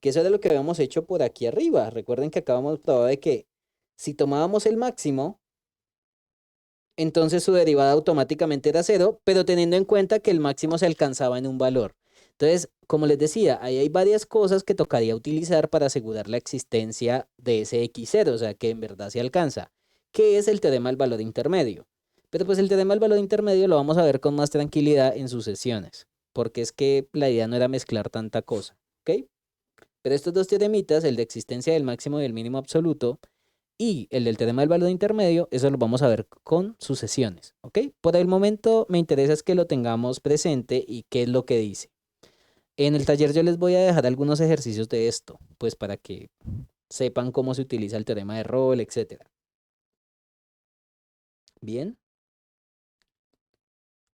Que eso era lo que habíamos hecho por aquí arriba. Recuerden que acabamos probado de que si tomábamos el máximo, entonces su derivada automáticamente era cero, pero teniendo en cuenta que el máximo se alcanzaba en un valor. Entonces, como les decía, ahí hay varias cosas que tocaría utilizar para asegurar la existencia de ese x0, o sea, que en verdad se alcanza, que es el teorema del valor intermedio. Pero pues el teorema del valor intermedio lo vamos a ver con más tranquilidad en sus sesiones, porque es que la idea no era mezclar tanta cosa, ¿ok? Pero estos dos teoremitas, el de existencia del máximo y del mínimo absoluto, y el del teorema del valor intermedio, eso lo vamos a ver con sucesiones, ¿ok? Por el momento me interesa es que lo tengamos presente y qué es lo que dice. En el taller yo les voy a dejar algunos ejercicios de esto, pues para que sepan cómo se utiliza el teorema de Rolle, etcétera. Bien.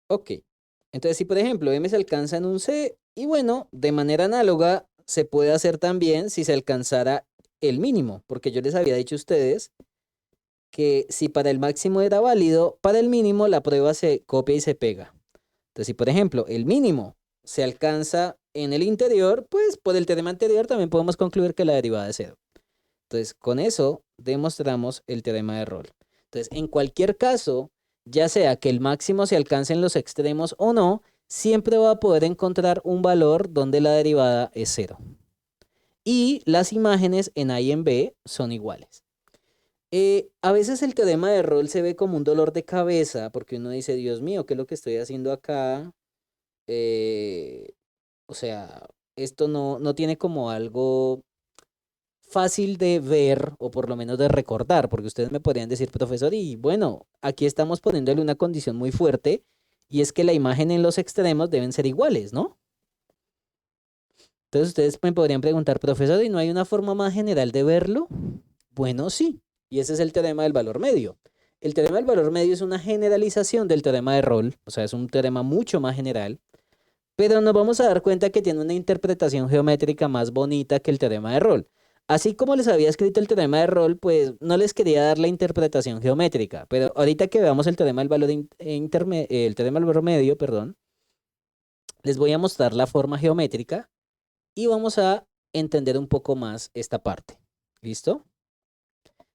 Ok. Entonces, si por ejemplo M se alcanza en un C, y bueno, de manera análoga se puede hacer también si se alcanzara el mínimo, porque yo les había dicho a ustedes que si para el máximo era válido, para el mínimo la prueba se copia y se pega. Entonces, si por ejemplo el mínimo se alcanza en el interior, pues por el teorema anterior también podemos concluir que la derivada es cero. Entonces, con eso demostramos el teorema de Rolle. Entonces, en cualquier caso, ya sea que el máximo se alcance en los extremos o no, siempre va a poder encontrar un valor donde la derivada es cero. Y las imágenes en A y en B son iguales. A veces el teorema de Rolle se ve como un dolor de cabeza porque uno dice, Dios mío, ¿qué es lo que estoy haciendo acá? Eh, o sea, esto no tiene como algo fácil de ver o por lo menos de recordar, porque ustedes me podrían decir, profesor, y bueno, aquí estamos poniéndole una condición muy fuerte y es que la imagen en los extremos deben ser iguales, ¿no? Entonces ustedes me podrían preguntar, profesor, ¿y no hay una forma más general de verlo? Bueno, sí, y ese es el teorema del valor medio. El teorema del valor medio es una generalización del teorema de Rolle, o sea, es un teorema mucho más general, pero nos vamos a dar cuenta que tiene una interpretación geométrica más bonita que el teorema de Rolle. Así como les había escrito el teorema de Rolle, pues no les quería dar la interpretación geométrica, pero ahorita que veamos el teorema del valor, el teorema del valor medio, perdón, les voy a mostrar la forma geométrica y vamos a entender un poco más esta parte. ¿Listo?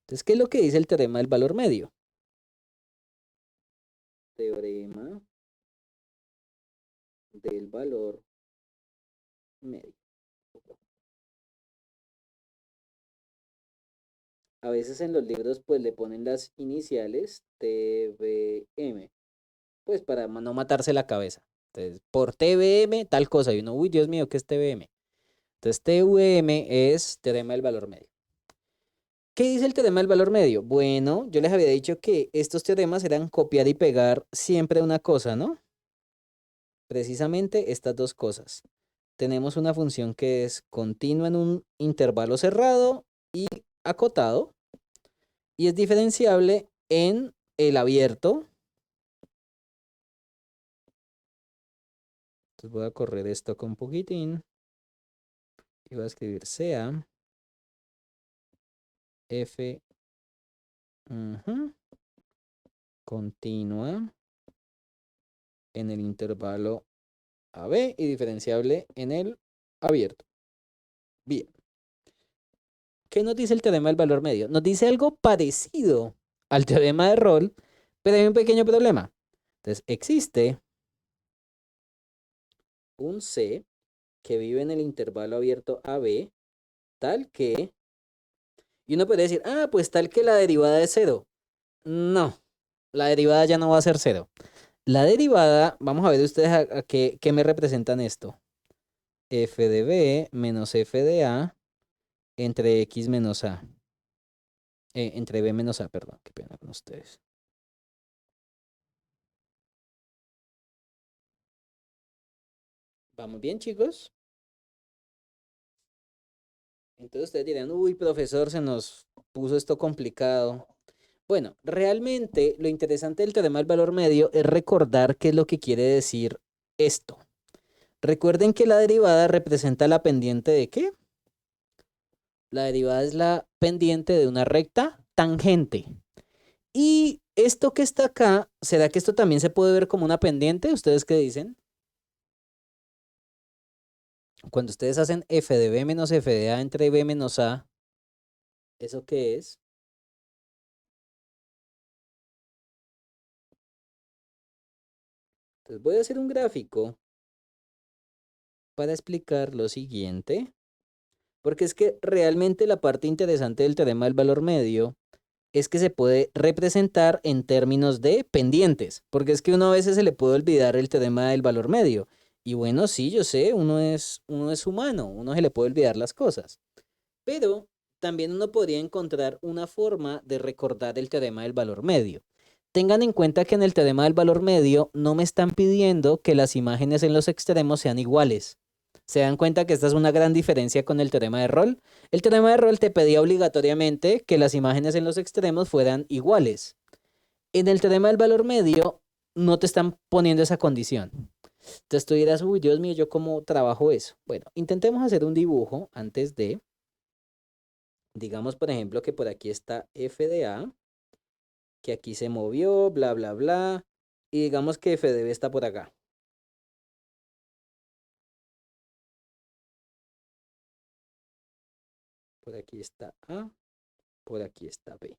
Entonces, ¿qué es lo que dice el teorema del valor medio? Teorema del valor medio. A veces en los libros pues le ponen las iniciales TVM, pues para no matarse la cabeza. Entonces, por TVM tal cosa, y uno, uy, Dios mío, ¿qué es TVM? Entonces, TVM es teorema del valor medio. ¿Qué dice el teorema del valor medio? Bueno, yo les había dicho que estos teoremas eran copiar y pegar siempre una cosa, ¿no? Precisamente estas dos cosas. Tenemos una función que es continua en un intervalo cerrado y acotado, y es diferenciable en el abierto. Entonces voy a correr esto con un poquitín y voy a escribir sea f continua en el intervalo AB y diferenciable en el abierto. Bien. ¿Qué nos dice el teorema del valor medio? Nos dice algo parecido al teorema de Rolle, pero hay un pequeño problema. Entonces, existe un C que vive en el intervalo abierto AB, tal que, y uno puede decir, ah, pues tal que la derivada es cero. No, la derivada ya no va a ser cero. La derivada, vamos a ver ustedes a qué me representan esto. F de B menos F de A entre X menos A. Entre B menos A, perdón, qué pena con ustedes. ¿Vamos bien, chicos? Entonces ustedes dirán, uy, profesor, se nos puso esto complicado. Bueno, realmente lo interesante del teorema del valor medio es recordar qué es lo que quiere decir esto. Recuerden que la derivada representa la pendiente de ¿qué? La derivada es la pendiente de una recta tangente. Y esto que está acá, ¿será que esto también se puede ver como una pendiente? ¿Ustedes qué dicen? Cuando ustedes hacen f de b menos f de a entre b menos a, ¿eso qué es? Entonces voy a hacer un gráfico para explicar lo siguiente, porque es que realmente la parte interesante del teorema del valor medio es que se puede representar en términos de pendientes, porque es que uno a veces se le puede olvidar el teorema del valor medio. Y bueno, sí, yo sé, uno es humano, uno se le puede olvidar las cosas. Pero también uno podría encontrar una forma de recordar el teorema del valor medio. Tengan en cuenta que en el teorema del valor medio no me están pidiendo que las imágenes en los extremos sean iguales. ¿Se dan cuenta que esta es una gran diferencia con el teorema de Rolle? El teorema de Rolle te pedía obligatoriamente que las imágenes en los extremos fueran iguales. En el teorema del valor medio no te están poniendo esa condición. Entonces tú dirás, uy, Dios mío, ¿yo cómo trabajo eso? Bueno, intentemos hacer un dibujo antes de, digamos, por ejemplo, que por aquí está f de a que aquí se movió, bla, bla, bla, y digamos que f de b está por acá. Por aquí está A, por aquí está B.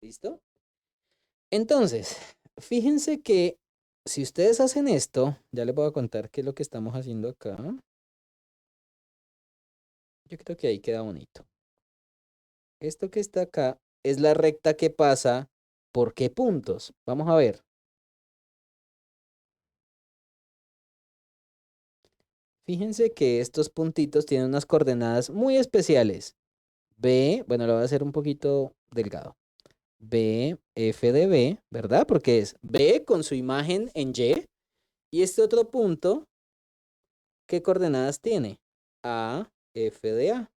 ¿Listo? Entonces, fíjense que si ustedes hacen esto, ya les voy a contar qué es lo que estamos haciendo acá. Yo creo que ahí queda bonito. Esto que está acá es la recta que pasa por qué puntos. Vamos a ver. Fíjense que estos puntitos tienen unas coordenadas muy especiales. B, bueno, lo voy a hacer un poquito delgado. B, F de B, ¿verdad? Porque es B con su imagen en Y. Y este otro punto, ¿qué coordenadas tiene? A, F de A.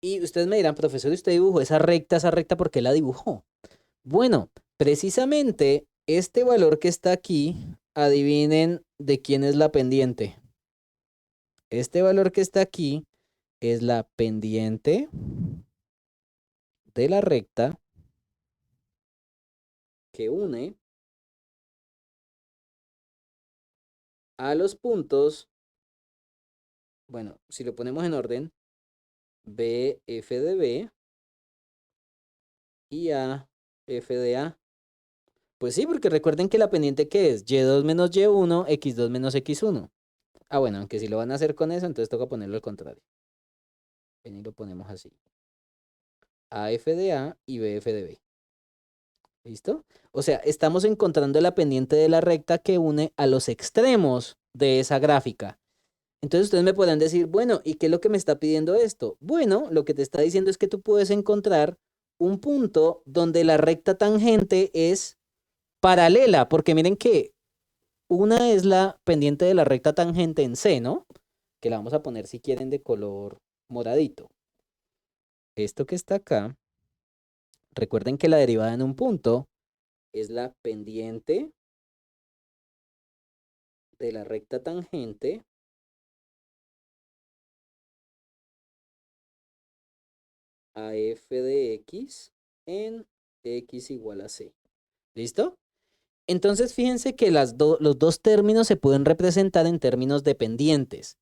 Y ustedes me dirán, profesor, ¿usted dibujó esa recta, ¿por qué la dibujó? Bueno, precisamente este valor que está aquí, adivinen de quién es la pendiente. Este valor que está aquí es la pendiente de la recta que une a los puntos, bueno, si lo ponemos en orden, B, F de B y A, F de A. Pues sí, porque recuerden que la pendiente ¿qué es? Y2 menos Y1, X2 menos X1. Ah, bueno, aunque si lo van a hacer con eso, entonces toca ponerlo al contrario. Ven y lo ponemos así. AF de A y BF de B. ¿Listo? O sea, estamos encontrando la pendiente de la recta que une a los extremos de esa gráfica. Entonces ustedes me podrán decir, bueno, ¿y qué es lo que me está pidiendo esto? Bueno, lo que te está diciendo es que tú puedes encontrar un punto donde la recta tangente es paralela, porque miren que una es la pendiente de la recta tangente en C, ¿no? Que la vamos a poner si quieren de color moradito. Esto que está acá, recuerden que la derivada en un punto es la pendiente de la recta tangente a f de x en x igual a c. ¿Listo? Entonces fíjense que los dos términos se pueden representar en términos dependientes.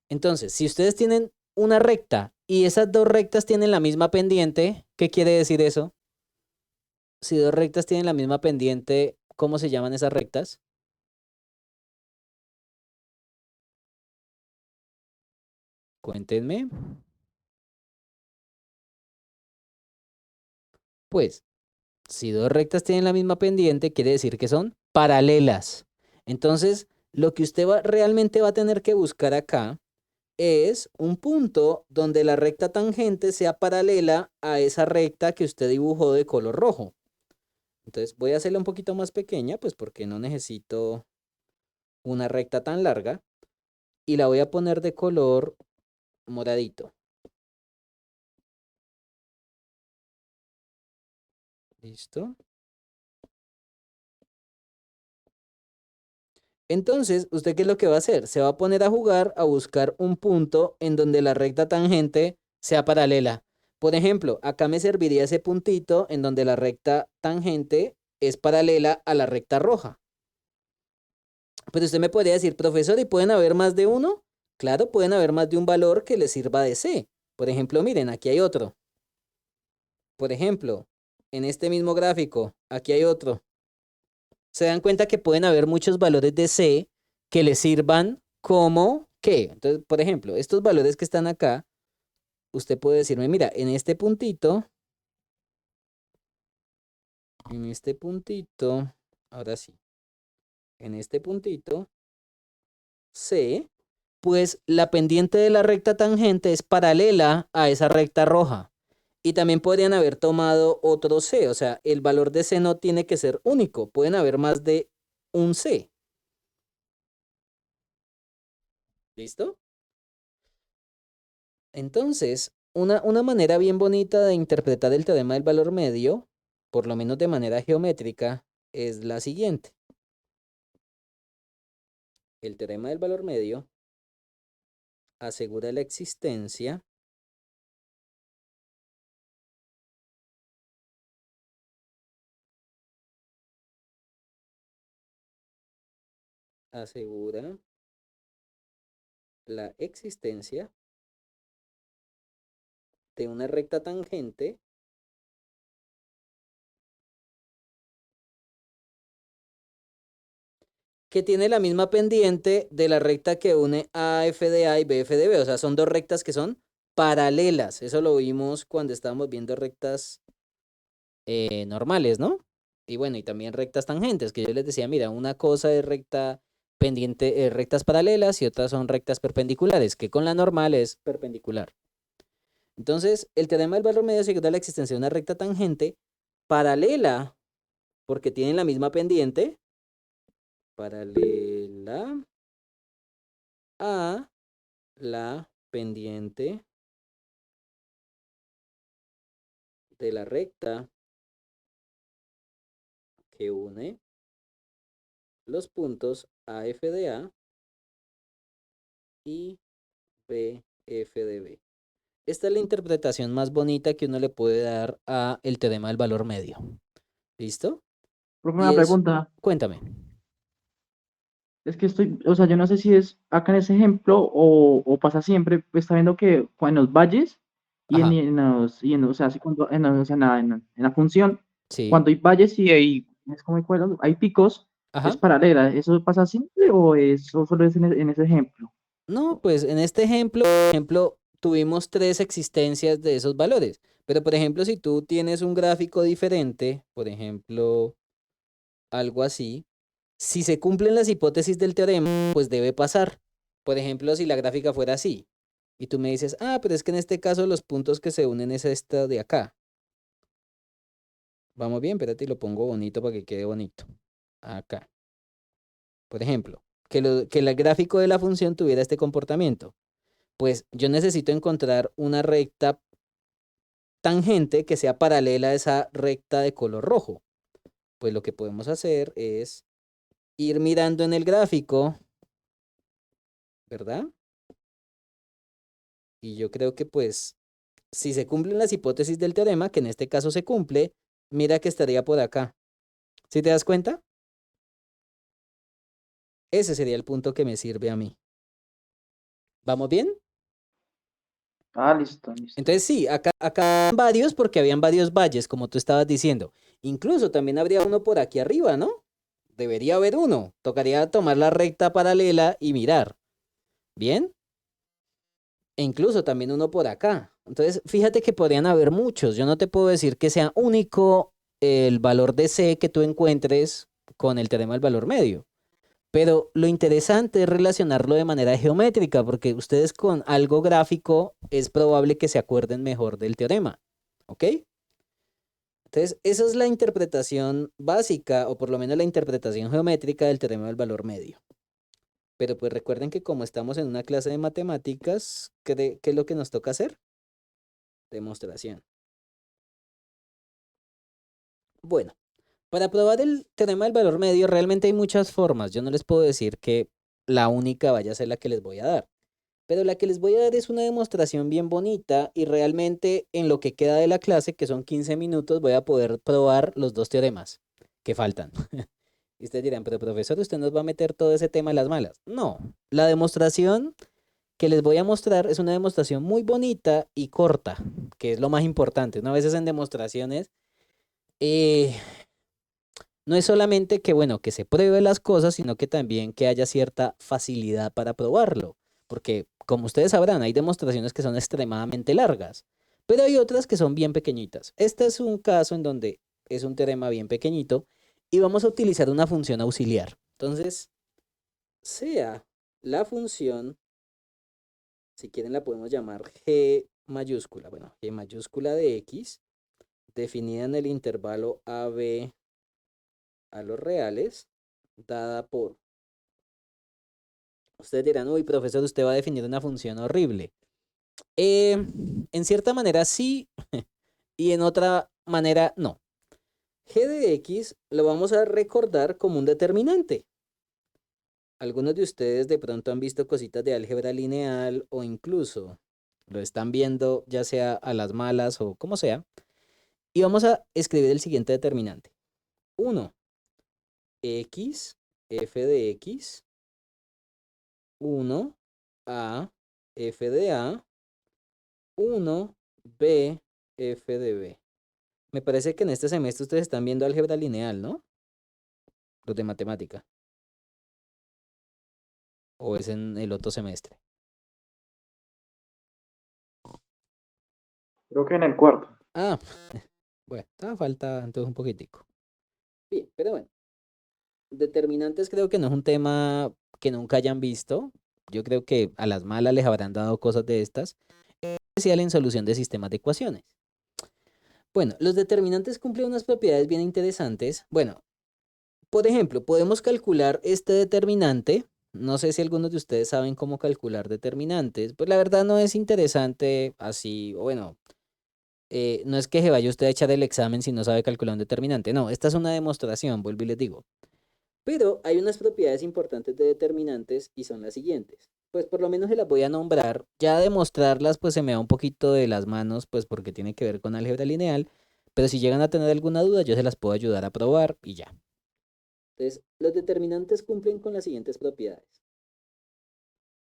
Entonces, si ustedes tienen una recta y esas dos rectas tienen la misma pendiente, ¿qué quiere decir eso? Si dos rectas tienen la misma pendiente, ¿cómo se llaman esas rectas? Cuéntenme. Pues, si dos rectas tienen la misma pendiente, quiere decir que son paralelas. Entonces, lo que usted realmente va a tener que buscar acá es un punto donde la recta tangente sea paralela a esa recta que usted dibujó de color rojo. Entonces, voy a hacerla un poquito más pequeña, pues porque no necesito una recta tan larga. Y la voy a poner de color moradito. ¿Listo? Entonces, ¿usted qué es lo que va a hacer? Se va a poner a jugar a buscar un punto en donde la recta tangente sea paralela. Por ejemplo, acá me serviría ese puntito en donde la recta tangente es paralela a la recta roja. Pero usted me podría decir, profesor, ¿y pueden haber más de uno? Claro, pueden haber más de un valor que le sirva de C. Por ejemplo, miren, aquí hay otro. Por ejemplo, en este mismo gráfico, aquí hay otro. Se dan cuenta que pueden haber muchos valores de C que le sirvan como ¿qué? Entonces, por ejemplo, estos valores que están acá, usted puede decirme, mira, en este puntito, ahora sí, en este puntito, C, pues la pendiente de la recta tangente es paralela a esa recta roja. Y también podrían haber tomado otro C, o sea, el valor de C no tiene que ser único, pueden haber más de un C. ¿Listo? Entonces, una manera bien bonita de interpretar el teorema del valor medio, por lo menos de manera geométrica, es la siguiente. El teorema del valor medio asegura la existencia asegura la existencia de una recta tangente que tiene la misma pendiente de la recta que une AF de A y BF de B. O sea, son dos rectas que son paralelas. Eso lo vimos cuando estábamos viendo rectas normales, ¿no? Y bueno, y también rectas tangentes, que yo les decía, mira, una cosa es recta pendiente, rectas paralelas y otras son rectas perpendiculares, que con la normal es perpendicular. Entonces, el teorema del valor medio asegura la existencia de una recta tangente paralela, porque tienen la misma pendiente, paralela a la pendiente de la recta que une los puntos AF de A y BF de B. Esta es la interpretación más bonita que uno le puede dar a el teorema del valor medio. ¿Listo? Profe, Y una es, pregunta. cuéntame. Es que estoy, o sea, yo no sé si es acá en ese ejemplo o pasa siempre, pues, está viendo que en los valles Ajá, o sea, así cuando, o sea, en la función, sí, cuando hay valles y hay, es como hay picos, es ajá. paralela. ¿Eso pasa siempre o solo es en ese ejemplo? No, pues en este ejemplo, tuvimos tres existencias de esos valores. Pero, por ejemplo, si tú tienes un gráfico diferente, por ejemplo, algo así, si se cumplen las hipótesis del teorema, pues debe pasar. Por ejemplo, si la gráfica fuera así, y tú me dices, ah, pero es que en este caso los puntos que se unen es esta de acá. Vamos bien, espérate y lo pongo bonito para que quede bonito. Acá. Por ejemplo, que el gráfico de la función tuviera este comportamiento. Pues yo necesito encontrar una recta tangente que sea paralela a esa recta de color rojo. Pues lo que podemos hacer es ir mirando en el gráfico, ¿verdad? Y yo creo que pues si se cumplen las hipótesis del teorema, que en este caso se cumple, mira que estaría por acá. ¿Sí te das cuenta? Ese sería el punto que me sirve a mí. ¿Vamos bien? Ah, listo, listo. Entonces sí, acá varios porque habían varios valles, como tú estabas diciendo. Incluso también habría uno por aquí arriba, ¿no? Debería haber uno. Tocaría tomar la recta paralela y mirar. ¿Bien? E incluso también uno por acá. Entonces, fíjate que podrían haber muchos. Yo no te puedo decir que sea único el valor de C que tú encuentres con el teorema del valor medio. Pero lo interesante es relacionarlo de manera geométrica, porque ustedes con algo gráfico es probable que se acuerden mejor del teorema. ¿Ok? Entonces, esa es la interpretación básica, o por lo menos la interpretación geométrica del teorema del valor medio. Pero pues recuerden que como estamos en una clase de matemáticas, ¿qué es lo que nos toca hacer? Demostración. Bueno, para probar el teorema del valor medio realmente hay muchas formas. Yo no les puedo decir que la única vaya a ser la que les voy a dar. Pero la que les voy a dar es una demostración bien bonita y realmente en lo que queda de la clase, que son 15 minutos, voy a poder probar los dos teoremas que faltan. Y ustedes dirán, pero profesor, ¿usted nos va a meter todo ese tema en las malas? No, la demostración que les voy a mostrar es una demostración muy bonita y corta, que es lo más importante. Una vez en demostraciones, eh, no es solamente que, bueno, que se pruebe las cosas, sino que también que haya cierta facilidad para probarlo. Porque, como ustedes sabrán, hay demostraciones que son extremadamente largas, pero hay otras que son bien pequeñitas. Este es un caso en donde es un teorema bien pequeñito y vamos a utilizar una función auxiliar. Entonces, sea la función, si quieren la podemos llamar G mayúscula, bueno, G mayúscula de X, definida en el intervalo AB a los reales, dada por... Ustedes dirán, uy, profesor, usted va a definir una función horrible. En cierta manera sí, y en otra manera no. G de X lo vamos a recordar como un determinante. Algunos de ustedes de pronto han visto cositas de álgebra lineal o incluso lo están viendo ya sea a las malas o como sea. Y vamos a escribir el siguiente determinante. 1, X, f de X 1A, f de A, 1B, f de B. Me parece que en este semestre ustedes están viendo álgebra lineal, ¿no? Los de matemática. ¿O es en el otro semestre? Creo que en el cuarto. Ah, bueno, todavía falta entonces un poquitico. Bien, pero bueno. Determinantes creo que no es un tema que nunca hayan visto. Yo creo que a las malas les habrán dado cosas de estas, especial en solución de sistemas de ecuaciones. Bueno, los determinantes cumplen unas propiedades bien interesantes. Bueno, por ejemplo, podemos calcular este determinante. No sé si algunos de ustedes saben cómo calcular determinantes. Pues la verdad no es interesante así, o bueno, no es que se vaya usted a echar el examen si no sabe calcular un determinante. No, esta es una demostración, vuelvo y les digo. Pero hay unas propiedades importantes de determinantes y son las siguientes. Pues por lo menos se las voy a nombrar. Ya demostrarlas pues se me va un poquito de las manos pues porque tiene que ver con álgebra lineal. Pero si llegan a tener alguna duda yo se las puedo ayudar a probar y ya. Entonces, los determinantes cumplen con las siguientes propiedades.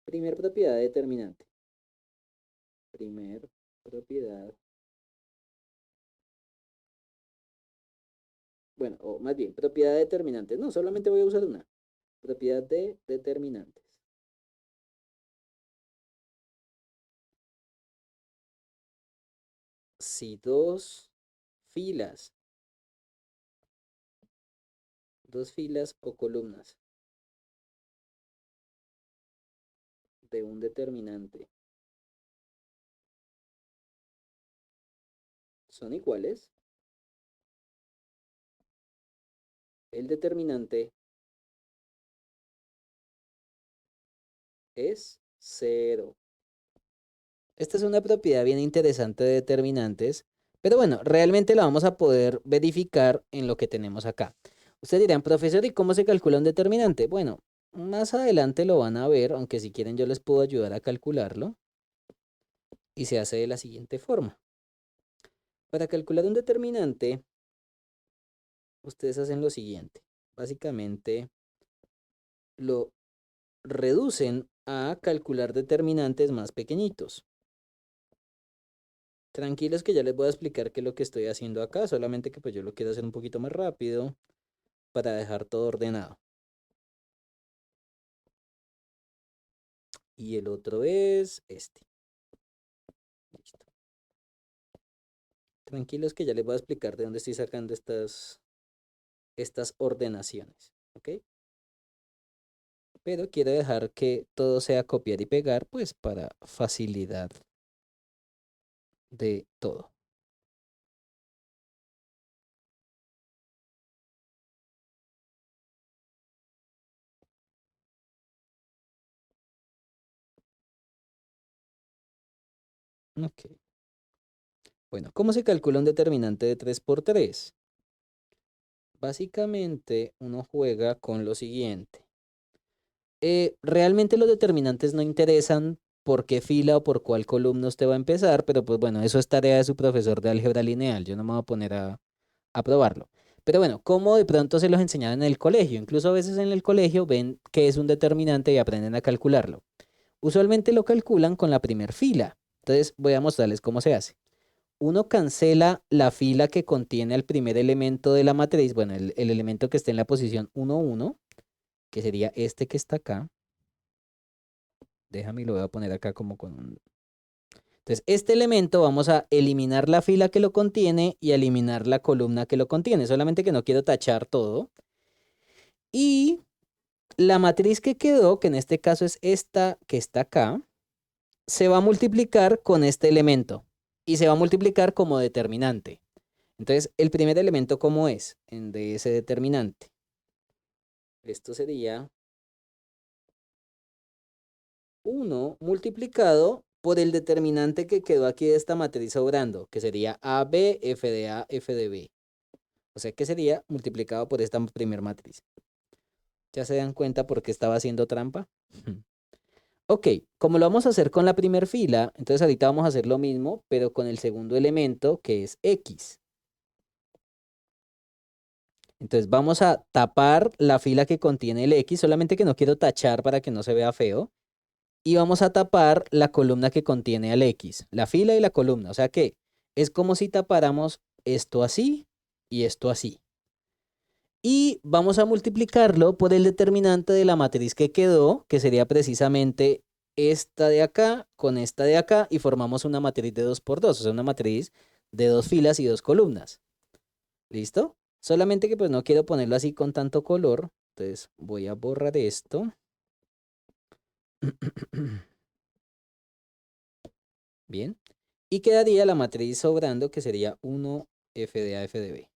Primer propiedad determinante. Primer propiedad. Bueno, o más bien, propiedad determinante. No, solamente voy a usar una. Propiedad de determinantes. Si filas, dos filas o columnas de un determinante son iguales, el determinante es cero. Esta es una propiedad bien interesante de determinantes, pero bueno, realmente la vamos a poder verificar en lo que tenemos acá. Ustedes dirán, profesor, ¿y cómo se calcula un determinante? Bueno, más adelante lo van a ver, aunque si quieren yo les puedo ayudar a calcularlo. Y se hace de la siguiente forma. Para calcular un determinante, ustedes hacen lo siguiente. Básicamente lo reducen a calcular determinantes más pequeñitos. Tranquilos que ya les voy a explicar qué es lo que estoy haciendo acá, solamente que pues yo lo quiero hacer un poquito más rápido para dejar todo ordenado. Y el otro es este. Listo. Tranquilos que ya les voy a explicar de dónde estoy sacando estas ordenaciones, ¿ok? Pero quiero dejar que todo sea copiar y pegar, pues para facilidad de todo. Ok. Bueno, ¿cómo se calcula un determinante de 3 por 3? Básicamente uno juega con lo siguiente. Realmente los determinantes no interesan por qué fila o por cuál columna usted va a empezar, pero pues bueno, eso es tarea de su profesor de álgebra lineal. Yo no me voy a poner a probarlo. Pero bueno, ¿cómo de pronto se los enseñaban en el colegio? Incluso a veces en el colegio ven qué es un determinante y aprenden a calcularlo. Usualmente lo calculan con la primer fila. Entonces voy a mostrarles cómo se hace. Uno cancela la fila que contiene al primer elemento de la matriz, bueno, el elemento que esté en la posición 1, 1, que sería este que está acá. Déjame y lo voy a poner acá como con un... Entonces, este elemento vamos a eliminar la fila que lo contiene y a eliminar la columna que lo contiene, solamente que no quiero tachar todo. Y la matriz que quedó, que en este caso es esta que está acá, se va a multiplicar con este elemento y se va a multiplicar como determinante. Entonces, el primer elemento, ¿cómo es? De ese determinante. Esto sería 1 multiplicado por el determinante que quedó aquí de esta matriz sobrando, que sería AB, F de A, F de B. O sea que sería multiplicado por esta primer matriz. ¿Ya se dan cuenta por qué estaba haciendo trampa? Ok, como lo vamos a hacer con la primera fila, entonces ahorita vamos a hacer lo mismo, pero con el segundo elemento que es X. Entonces vamos a tapar la fila que contiene el X, solamente que no quiero tachar para que no se vea feo. y vamos a tapar la columna que contiene al X, la fila y la columna. O sea que es como si tapáramos esto así y esto así. Y vamos a multiplicarlo por el determinante de la matriz que quedó, que sería precisamente esta de acá con esta de acá, y formamos una matriz de 2 por 2, o sea, una matriz de 2 filas y 2 columnas. ¿Listo? Solamente que pues no quiero ponerlo así con tanto color, entonces voy a borrar esto. Bien. Y quedaría la matriz sobrando, que sería 1 f de a f de b.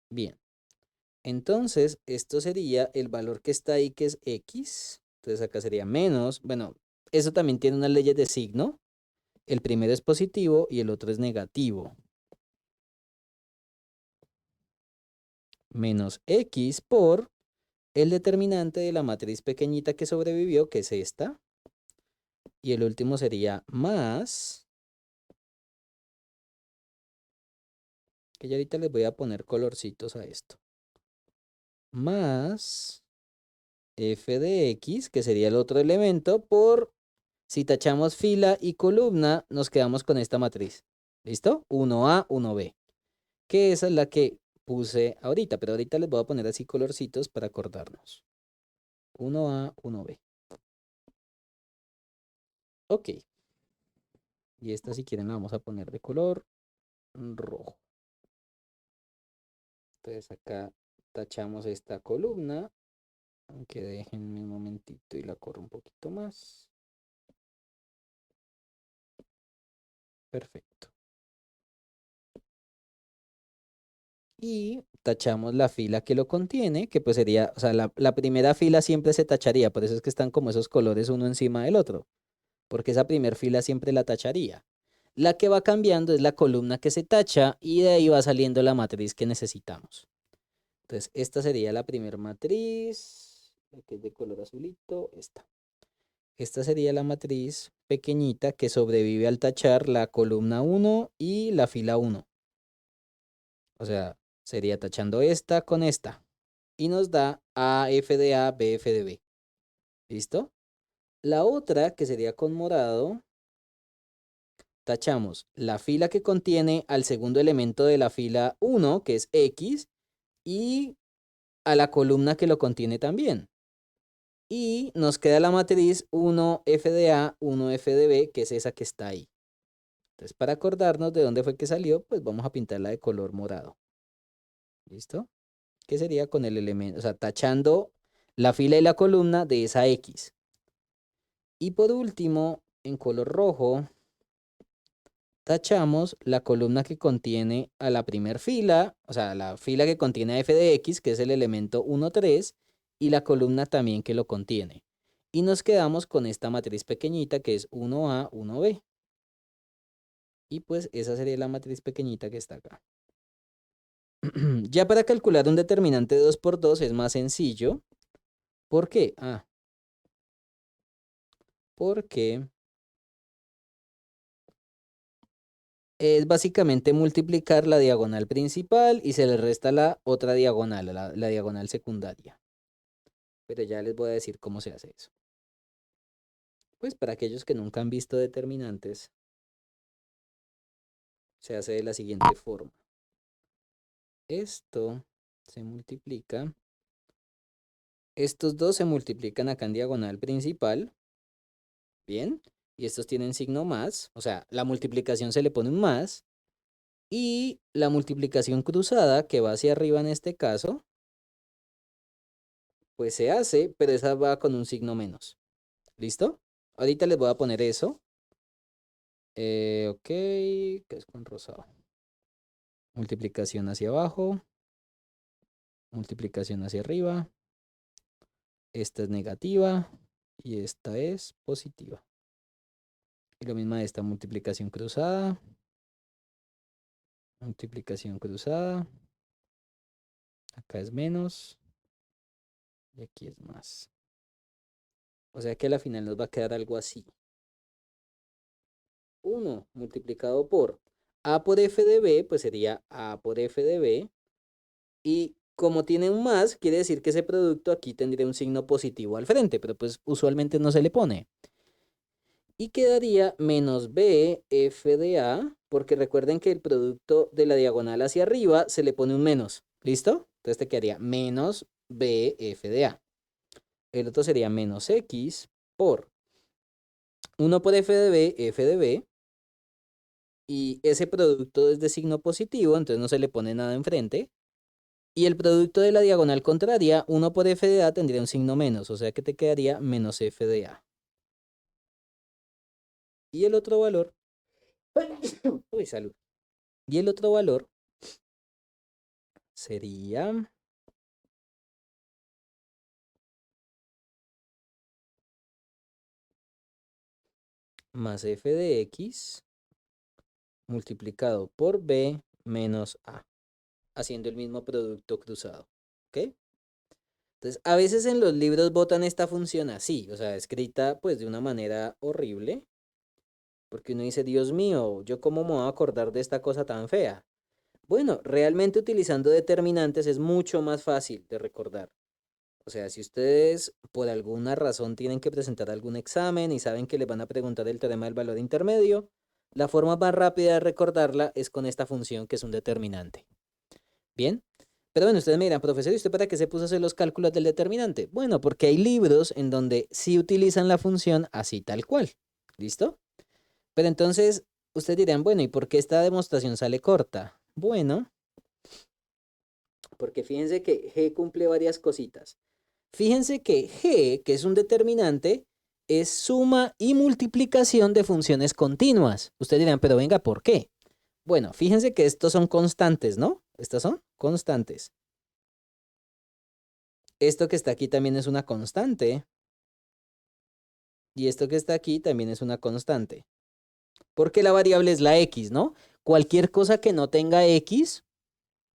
Bien. Entonces, esto sería el valor que está ahí, que es x. Entonces acá sería menos. Bueno, eso también tiene unas leyes de signo. El primero es positivo y el otro es negativo. Menos x por el determinante de la matriz pequeñita que sobrevivió, que es esta. Y el último sería más, que ya ahorita les voy a poner colorcitos a esto. Más f de x, que sería el otro elemento, por, si tachamos fila y columna, nos quedamos con esta matriz. ¿Listo? 1A, 1B. Que esa es la que puse ahorita, pero ahorita les voy a poner así colorcitos para acordarnos. 1A, 1B. Ok. Y esta, si quieren, la vamos a poner de color rojo. Entonces acá tachamos esta columna, aunque déjenme un momentito y la corro un poquito más. Perfecto. Y tachamos la fila que lo contiene, que pues sería, o sea, la primera fila siempre se tacharía, por eso es que están como esos colores uno encima del otro, porque esa primera fila siempre la tacharía. La que va cambiando es la columna que se tacha y de ahí va saliendo la matriz que necesitamos. Entonces, esta sería la primera matriz, la que es de color azulito, esta. Esta sería la matriz pequeñita que sobrevive al tachar la columna 1 y la fila 1. O sea, sería tachando esta con esta. Y nos da A, F de A, B, F de B. ¿Listo? La otra, que sería con morado, tachamos la fila que contiene al segundo elemento de la fila 1, que es X, y a la columna que lo contiene también. Y nos queda la matriz 1 F de A, 1 F de B, que es esa que está ahí. Entonces, para acordarnos de dónde fue que salió, pues vamos a pintarla de color morado. ¿Listo? Que sería con el elemento, o sea, tachando la fila y la columna de esa X. Y por último, en color rojo, tachamos la columna que contiene a la primer fila, o sea, la fila que contiene a f de x, que es el elemento 1, 3, y la columna también que lo contiene. Y nos quedamos con esta matriz pequeñita que es 1A, 1B. Y pues esa sería la matriz pequeñita que está acá. Ya para calcular un determinante de 2 por 2 es más sencillo. ¿Por qué? Porque es básicamente multiplicar la diagonal principal y se le resta la otra diagonal, la diagonal secundaria. Pero ya les voy a decir cómo se hace eso. Pues para aquellos que nunca han visto determinantes, se hace de la siguiente forma. Esto se multiplica. Estos dos se multiplican acá en diagonal principal. Bien. Y estos tienen signo más. O sea, la multiplicación se le pone un más. Y la multiplicación cruzada, que va hacia arriba en este caso, pues se hace, pero esa va con un signo menos. ¿Listo? Ahorita les voy a poner eso. Ok, que es con rosado. Multiplicación hacia abajo. Multiplicación hacia arriba. Esta es negativa y esta es positiva. Y lo mismo de esta multiplicación cruzada. Multiplicación cruzada. Acá es menos. Y aquí es más. O sea que a la final nos va a quedar algo así. 1 multiplicado por A por F de B, pues sería A por F de B. Y como tiene un más, quiere decir que ese producto aquí tendría un signo positivo al frente, pero pues usualmente no se le pone. Y quedaría menos b f de a, porque recuerden que el producto de la diagonal hacia arriba se le pone un menos. ¿Listo? Entonces te quedaría menos b f de a. El otro sería menos x por 1 por f de b, y ese producto es de signo positivo, entonces no se le pone nada enfrente. Y el producto de la diagonal contraria, 1 por f de a, tendría un signo menos, o sea que te quedaría menos f de a. Y el otro valor, uy, salud. Y el otro valor sería más f de x multiplicado por b menos a, haciendo el mismo producto cruzado. ¿Ok? Entonces, a veces en los libros botan esta función así, o sea, escrita pues de una manera horrible, porque uno dice, Dios mío, ¿yo cómo me voy a acordar de esta cosa tan fea? Bueno, realmente utilizando determinantes es mucho más fácil de recordar. O sea, si ustedes por alguna razón tienen que presentar algún examen y saben que les van a preguntar el teorema del valor intermedio, la forma más rápida de recordarla es con esta función que es un determinante. ¿Bien? Pero bueno, ustedes me dirán, profesor, ¿y usted para qué se puso a hacer los cálculos del determinante? Bueno, porque hay libros en donde sí utilizan la función así tal cual. ¿Listo? Pero entonces, ustedes dirán, bueno, ¿y por qué esta demostración sale corta? Bueno, porque fíjense que G cumple varias cositas. Fíjense que G, que es un determinante, es suma y multiplicación de funciones continuas. Ustedes dirán, pero venga, ¿por qué? Bueno, fíjense que estos son constantes, ¿no? Estas son constantes. Esto que está aquí también es una constante. Y esto que está aquí también es una constante. Porque la variable es la x, ¿no? Cualquier cosa que no tenga x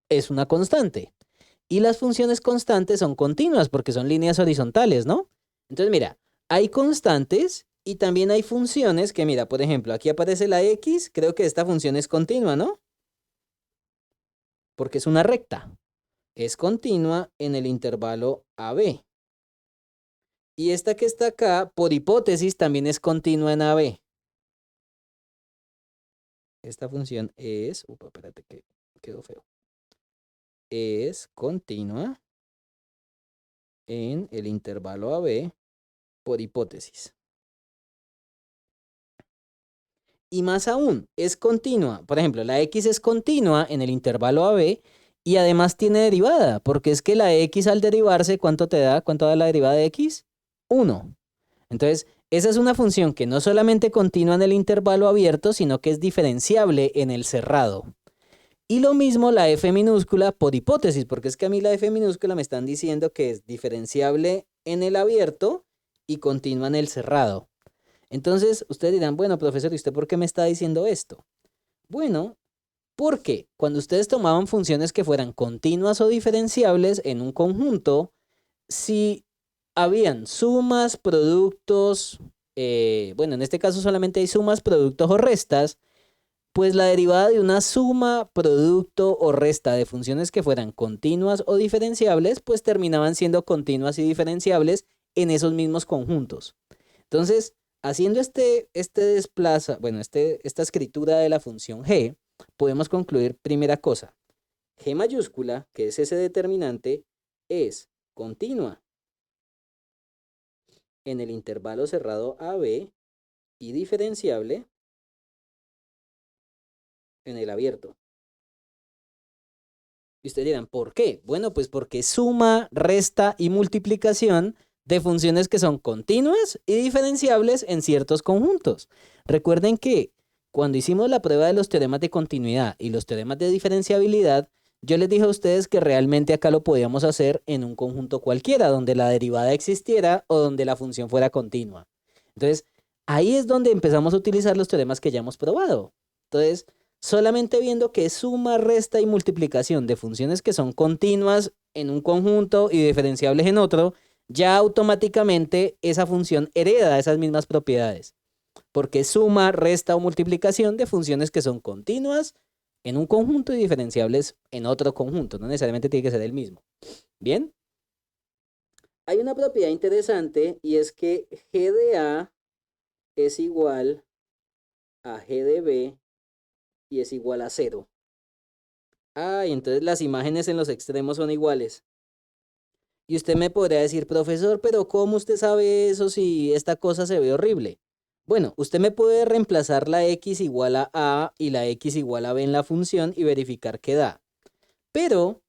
es una constante. Y las funciones constantes son continuas porque son líneas horizontales, ¿no? Entonces, mira, hay constantes y también hay funciones que, mira, por ejemplo, aquí aparece la x, creo que esta función es continua, ¿no? Porque es una recta. Es continua en el intervalo AB. Y esta que está acá, por hipótesis, también es continua en AB. Esta función es, espérate que quedó feo. Es continua en el intervalo AB por hipótesis. Y más aún, es continua. Por ejemplo, la x es continua en el intervalo AB y además tiene derivada, porque es que la x al derivarse, ¿cuánto te da? ¿Cuánto da la derivada de x? 1. Entonces, esa es una función que no solamente continúa en el intervalo abierto, sino que es diferenciable en el cerrado. Y lo mismo la f minúscula por hipótesis, porque es que a mí la f minúscula me están diciendo que es diferenciable en el abierto y continúa en el cerrado. Entonces, ustedes dirán, bueno, profesor, ¿y usted por qué me está diciendo esto? Bueno, porque cuando ustedes tomaban funciones que fueran continuas o diferenciables en un conjunto, si habían sumas, productos, bueno, en este caso solamente hay sumas, productos o restas, pues la derivada de una suma, producto o resta de funciones que fueran continuas o diferenciables, pues terminaban siendo continuas y diferenciables en esos mismos conjuntos. Entonces, haciendo esta escritura de la función g, podemos concluir primera cosa. G mayúscula, que es ese determinante, es continua en el intervalo cerrado AB y diferenciable en el abierto. Y ustedes dirán, ¿por qué? Bueno, pues porque suma, resta y multiplicación de funciones que son continuas y diferenciables en ciertos conjuntos. Recuerden que cuando hicimos la prueba de los teoremas de continuidad y los teoremas de diferenciabilidad, yo les dije a ustedes que realmente acá lo podíamos hacer en un conjunto cualquiera, donde la derivada existiera o donde la función fuera continua. Entonces, ahí es donde empezamos a utilizar los teoremas que ya hemos probado. Entonces, solamente viendo que suma, resta y multiplicación de funciones que son continuas en un conjunto y diferenciables en otro, ya automáticamente esa función hereda esas mismas propiedades. Porque suma, resta o multiplicación de funciones que son continuas en un conjunto y diferenciables en otro conjunto, no necesariamente tiene que ser el mismo. Bien, hay una propiedad interesante y es que G de A es igual a G de B y es igual a 0. Ah, y entonces las imágenes en los extremos son iguales. Y usted me podría decir, profesor, pero ¿cómo usted sabe eso si esta cosa se ve horrible? Bueno, usted me puede reemplazar la x igual a y la x igual a b en la función y verificar qué da. Pero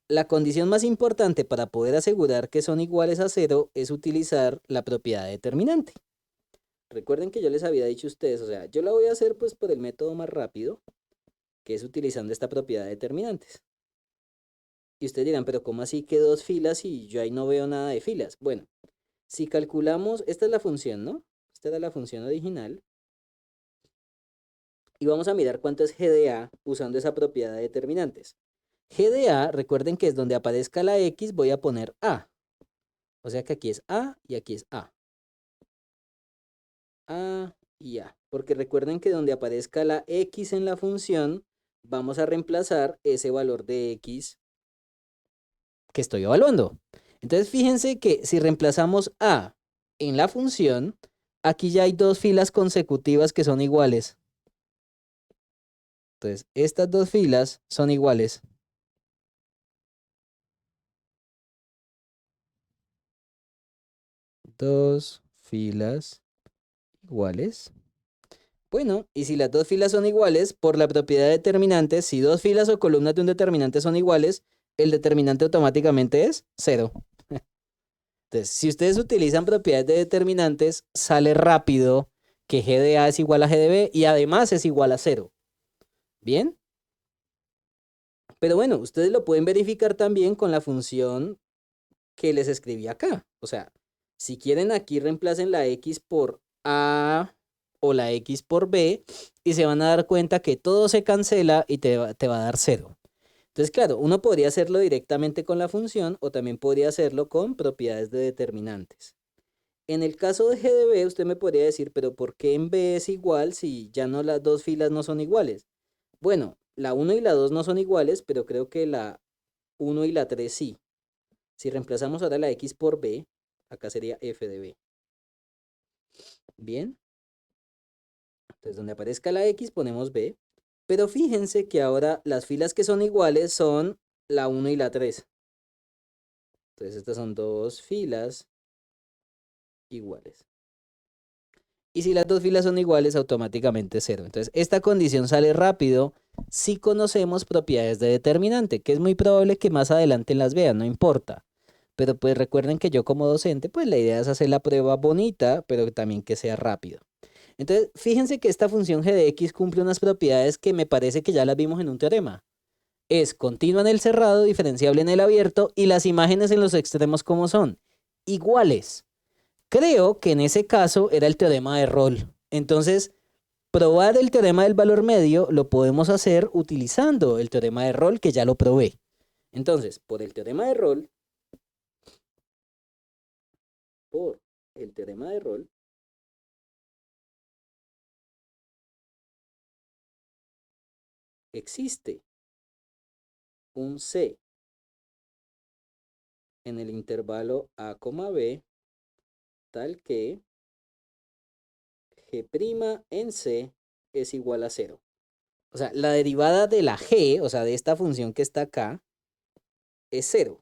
la condición más importante para poder asegurar que son iguales a 0 es utilizar la propiedad determinante. Recuerden que yo les había dicho a ustedes, o sea, yo la voy a hacer pues por el método más rápido, que es utilizando esta propiedad de determinantes. Y ustedes dirán, pero ¿cómo así que dos filas y yo ahí no veo nada de filas? Bueno, si calculamos, esta es la función, ¿no? Esta era la función original. Y vamos a mirar cuánto es G de A usando esa propiedad de determinantes. G de A, recuerden que es donde aparezca la X, voy a poner A. O sea que aquí es A y aquí es A. A y A. Porque recuerden que donde aparezca la X en la función, vamos a reemplazar ese valor de X que estoy evaluando. Entonces fíjense que si reemplazamos A en la función, aquí ya hay dos filas consecutivas que son iguales. Entonces, estas dos filas son iguales. Dos filas iguales. Bueno, y si las dos filas son iguales, por la propiedad de determinantes, si dos filas o columnas de un determinante son iguales, el determinante automáticamente es 0. Entonces, si ustedes utilizan propiedades de determinantes, sale rápido que G de A es igual a G de B y además es igual a 0. ¿Bien? Pero bueno, ustedes lo pueden verificar también con la función que les escribí acá. O sea, si quieren aquí reemplacen la X por A o la X por B y se van a dar cuenta que todo se cancela y te va a dar 0. Entonces, claro, uno podría hacerlo directamente con la función o también podría hacerlo con propiedades de determinantes. En el caso de G de B, usted me podría decir, pero ¿por qué en B es igual si ya no las dos filas no son iguales? Bueno, la 1 y la 2 no son iguales, pero creo que la 1 y la 3 sí. Si reemplazamos ahora la X por B, acá sería F de B. Bien. Entonces, donde aparezca la X ponemos B. Pero fíjense que ahora las filas que son iguales son la 1 y la 3. Entonces, estas son dos filas iguales. Y si las dos filas son iguales, automáticamente 0. Entonces, esta condición sale rápido si conocemos propiedades de determinante, que es muy probable que más adelante las vean, no importa. Pero pues recuerden que yo como docente, pues la idea es hacer la prueba bonita, pero también que sea rápido. Entonces, fíjense que esta función g de x cumple unas propiedades que me parece que ya las vimos en un teorema. Es continua en el cerrado, diferenciable en el abierto y las imágenes en los extremos como son. Iguales. Creo que en ese caso era el teorema de Rolle. Entonces, probar el teorema del valor medio lo podemos hacer utilizando el teorema de Rolle que ya lo probé. Entonces, por el teorema de Rolle, existe un C en el intervalo A, B, tal que G' en C es igual a 0. O sea, la derivada de la G, o sea, de esta función que está acá, es 0.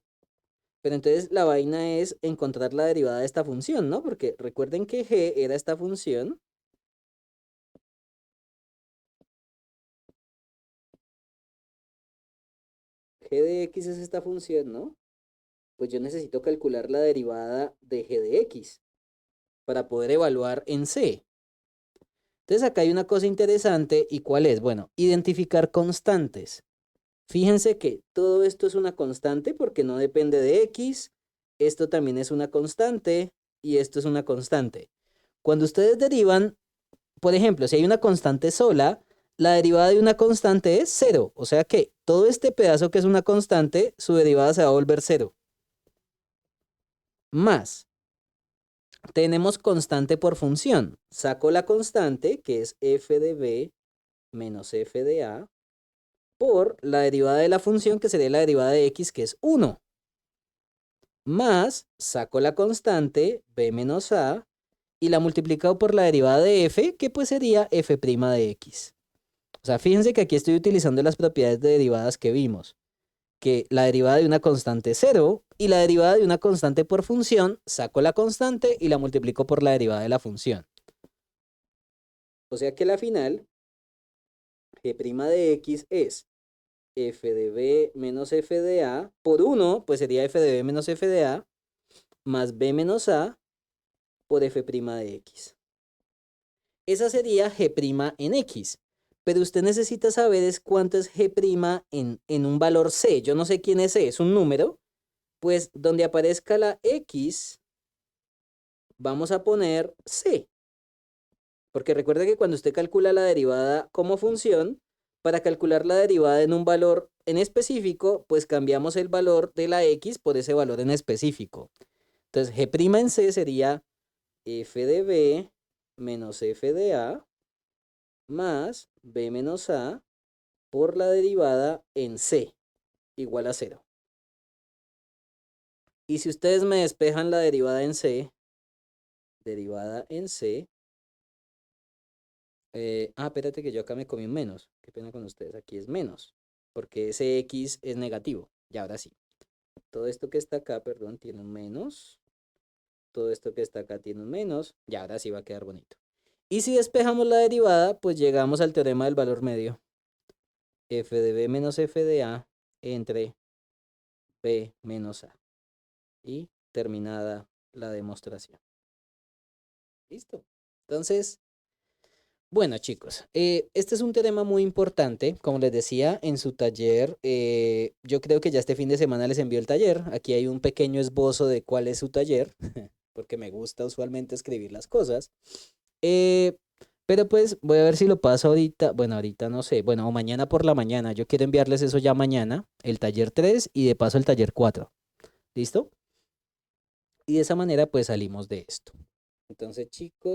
Pero entonces la vaina es encontrar la derivada de esta función, ¿no? Porque recuerden que G era esta función. G de X es esta función, ¿no? Pues yo necesito calcular la derivada de G de X para poder evaluar en C. Entonces acá hay una cosa interesante, ¿y cuál es? Bueno, identificar constantes. Fíjense que todo esto es una constante porque no depende de X, esto también es una constante y esto es una constante. Cuando ustedes derivan, por ejemplo, si hay una constante sola, la derivada de una constante es 0, o sea que todo este pedazo que es una constante, su derivada se va a volver 0. Más, tenemos constante por función. Saco la constante, que es f de b menos f de a, por la derivada de la función, que sería la derivada de x, que es 1, más, saco la constante, b menos a, y la multiplico por la derivada de f, que pues sería f' de x. O sea, fíjense que aquí estoy utilizando las propiedades de derivadas que vimos, que la derivada de una constante es 0 y la derivada de una constante por función, saco la constante y la multiplico por la derivada de la función. O sea que la final, g' de x es f de b menos f de a por 1, pues sería f de b menos f de a, más b menos a por f' de x. Esa sería g' en x. Pero usted necesita saber es cuánto es g' en un valor c. Yo no sé quién es c, es un número. Pues donde aparezca la x, vamos a poner c. Porque recuerda que cuando usted calcula la derivada como función, para calcular la derivada en un valor en específico, pues cambiamos el valor de la x por ese valor en específico. Entonces, g' en c sería f de b menos f de a más b menos a por la derivada en c igual a 0. Y si ustedes me despejan la derivada en c, espérate que yo acá me comí un menos. Qué pena con ustedes, aquí es menos, porque ese x es negativo. Y ahora sí. Todo esto que está acá, perdón, tiene un menos. Todo esto que está acá tiene un menos. Y ahora sí va a quedar bonito. Y si despejamos la derivada, pues llegamos al teorema del valor medio. F de b menos f de a entre b menos a. Y terminada la demostración. ¿Listo? Entonces, bueno, chicos, este es un teorema muy importante. Como les decía, en su taller, yo creo que ya este fin de semana les envió el taller. Aquí hay un pequeño esbozo de cuál es su taller, porque me gusta usualmente escribir las cosas. Eh, pero pues voy a ver si lo paso ahorita. Bueno, ahorita no sé. Bueno, o mañana por la mañana. Yo quiero enviarles eso ya mañana, el taller 3 y de paso el taller 4. ¿Listo? Y de esa manera pues salimos de esto. Entonces, chicos.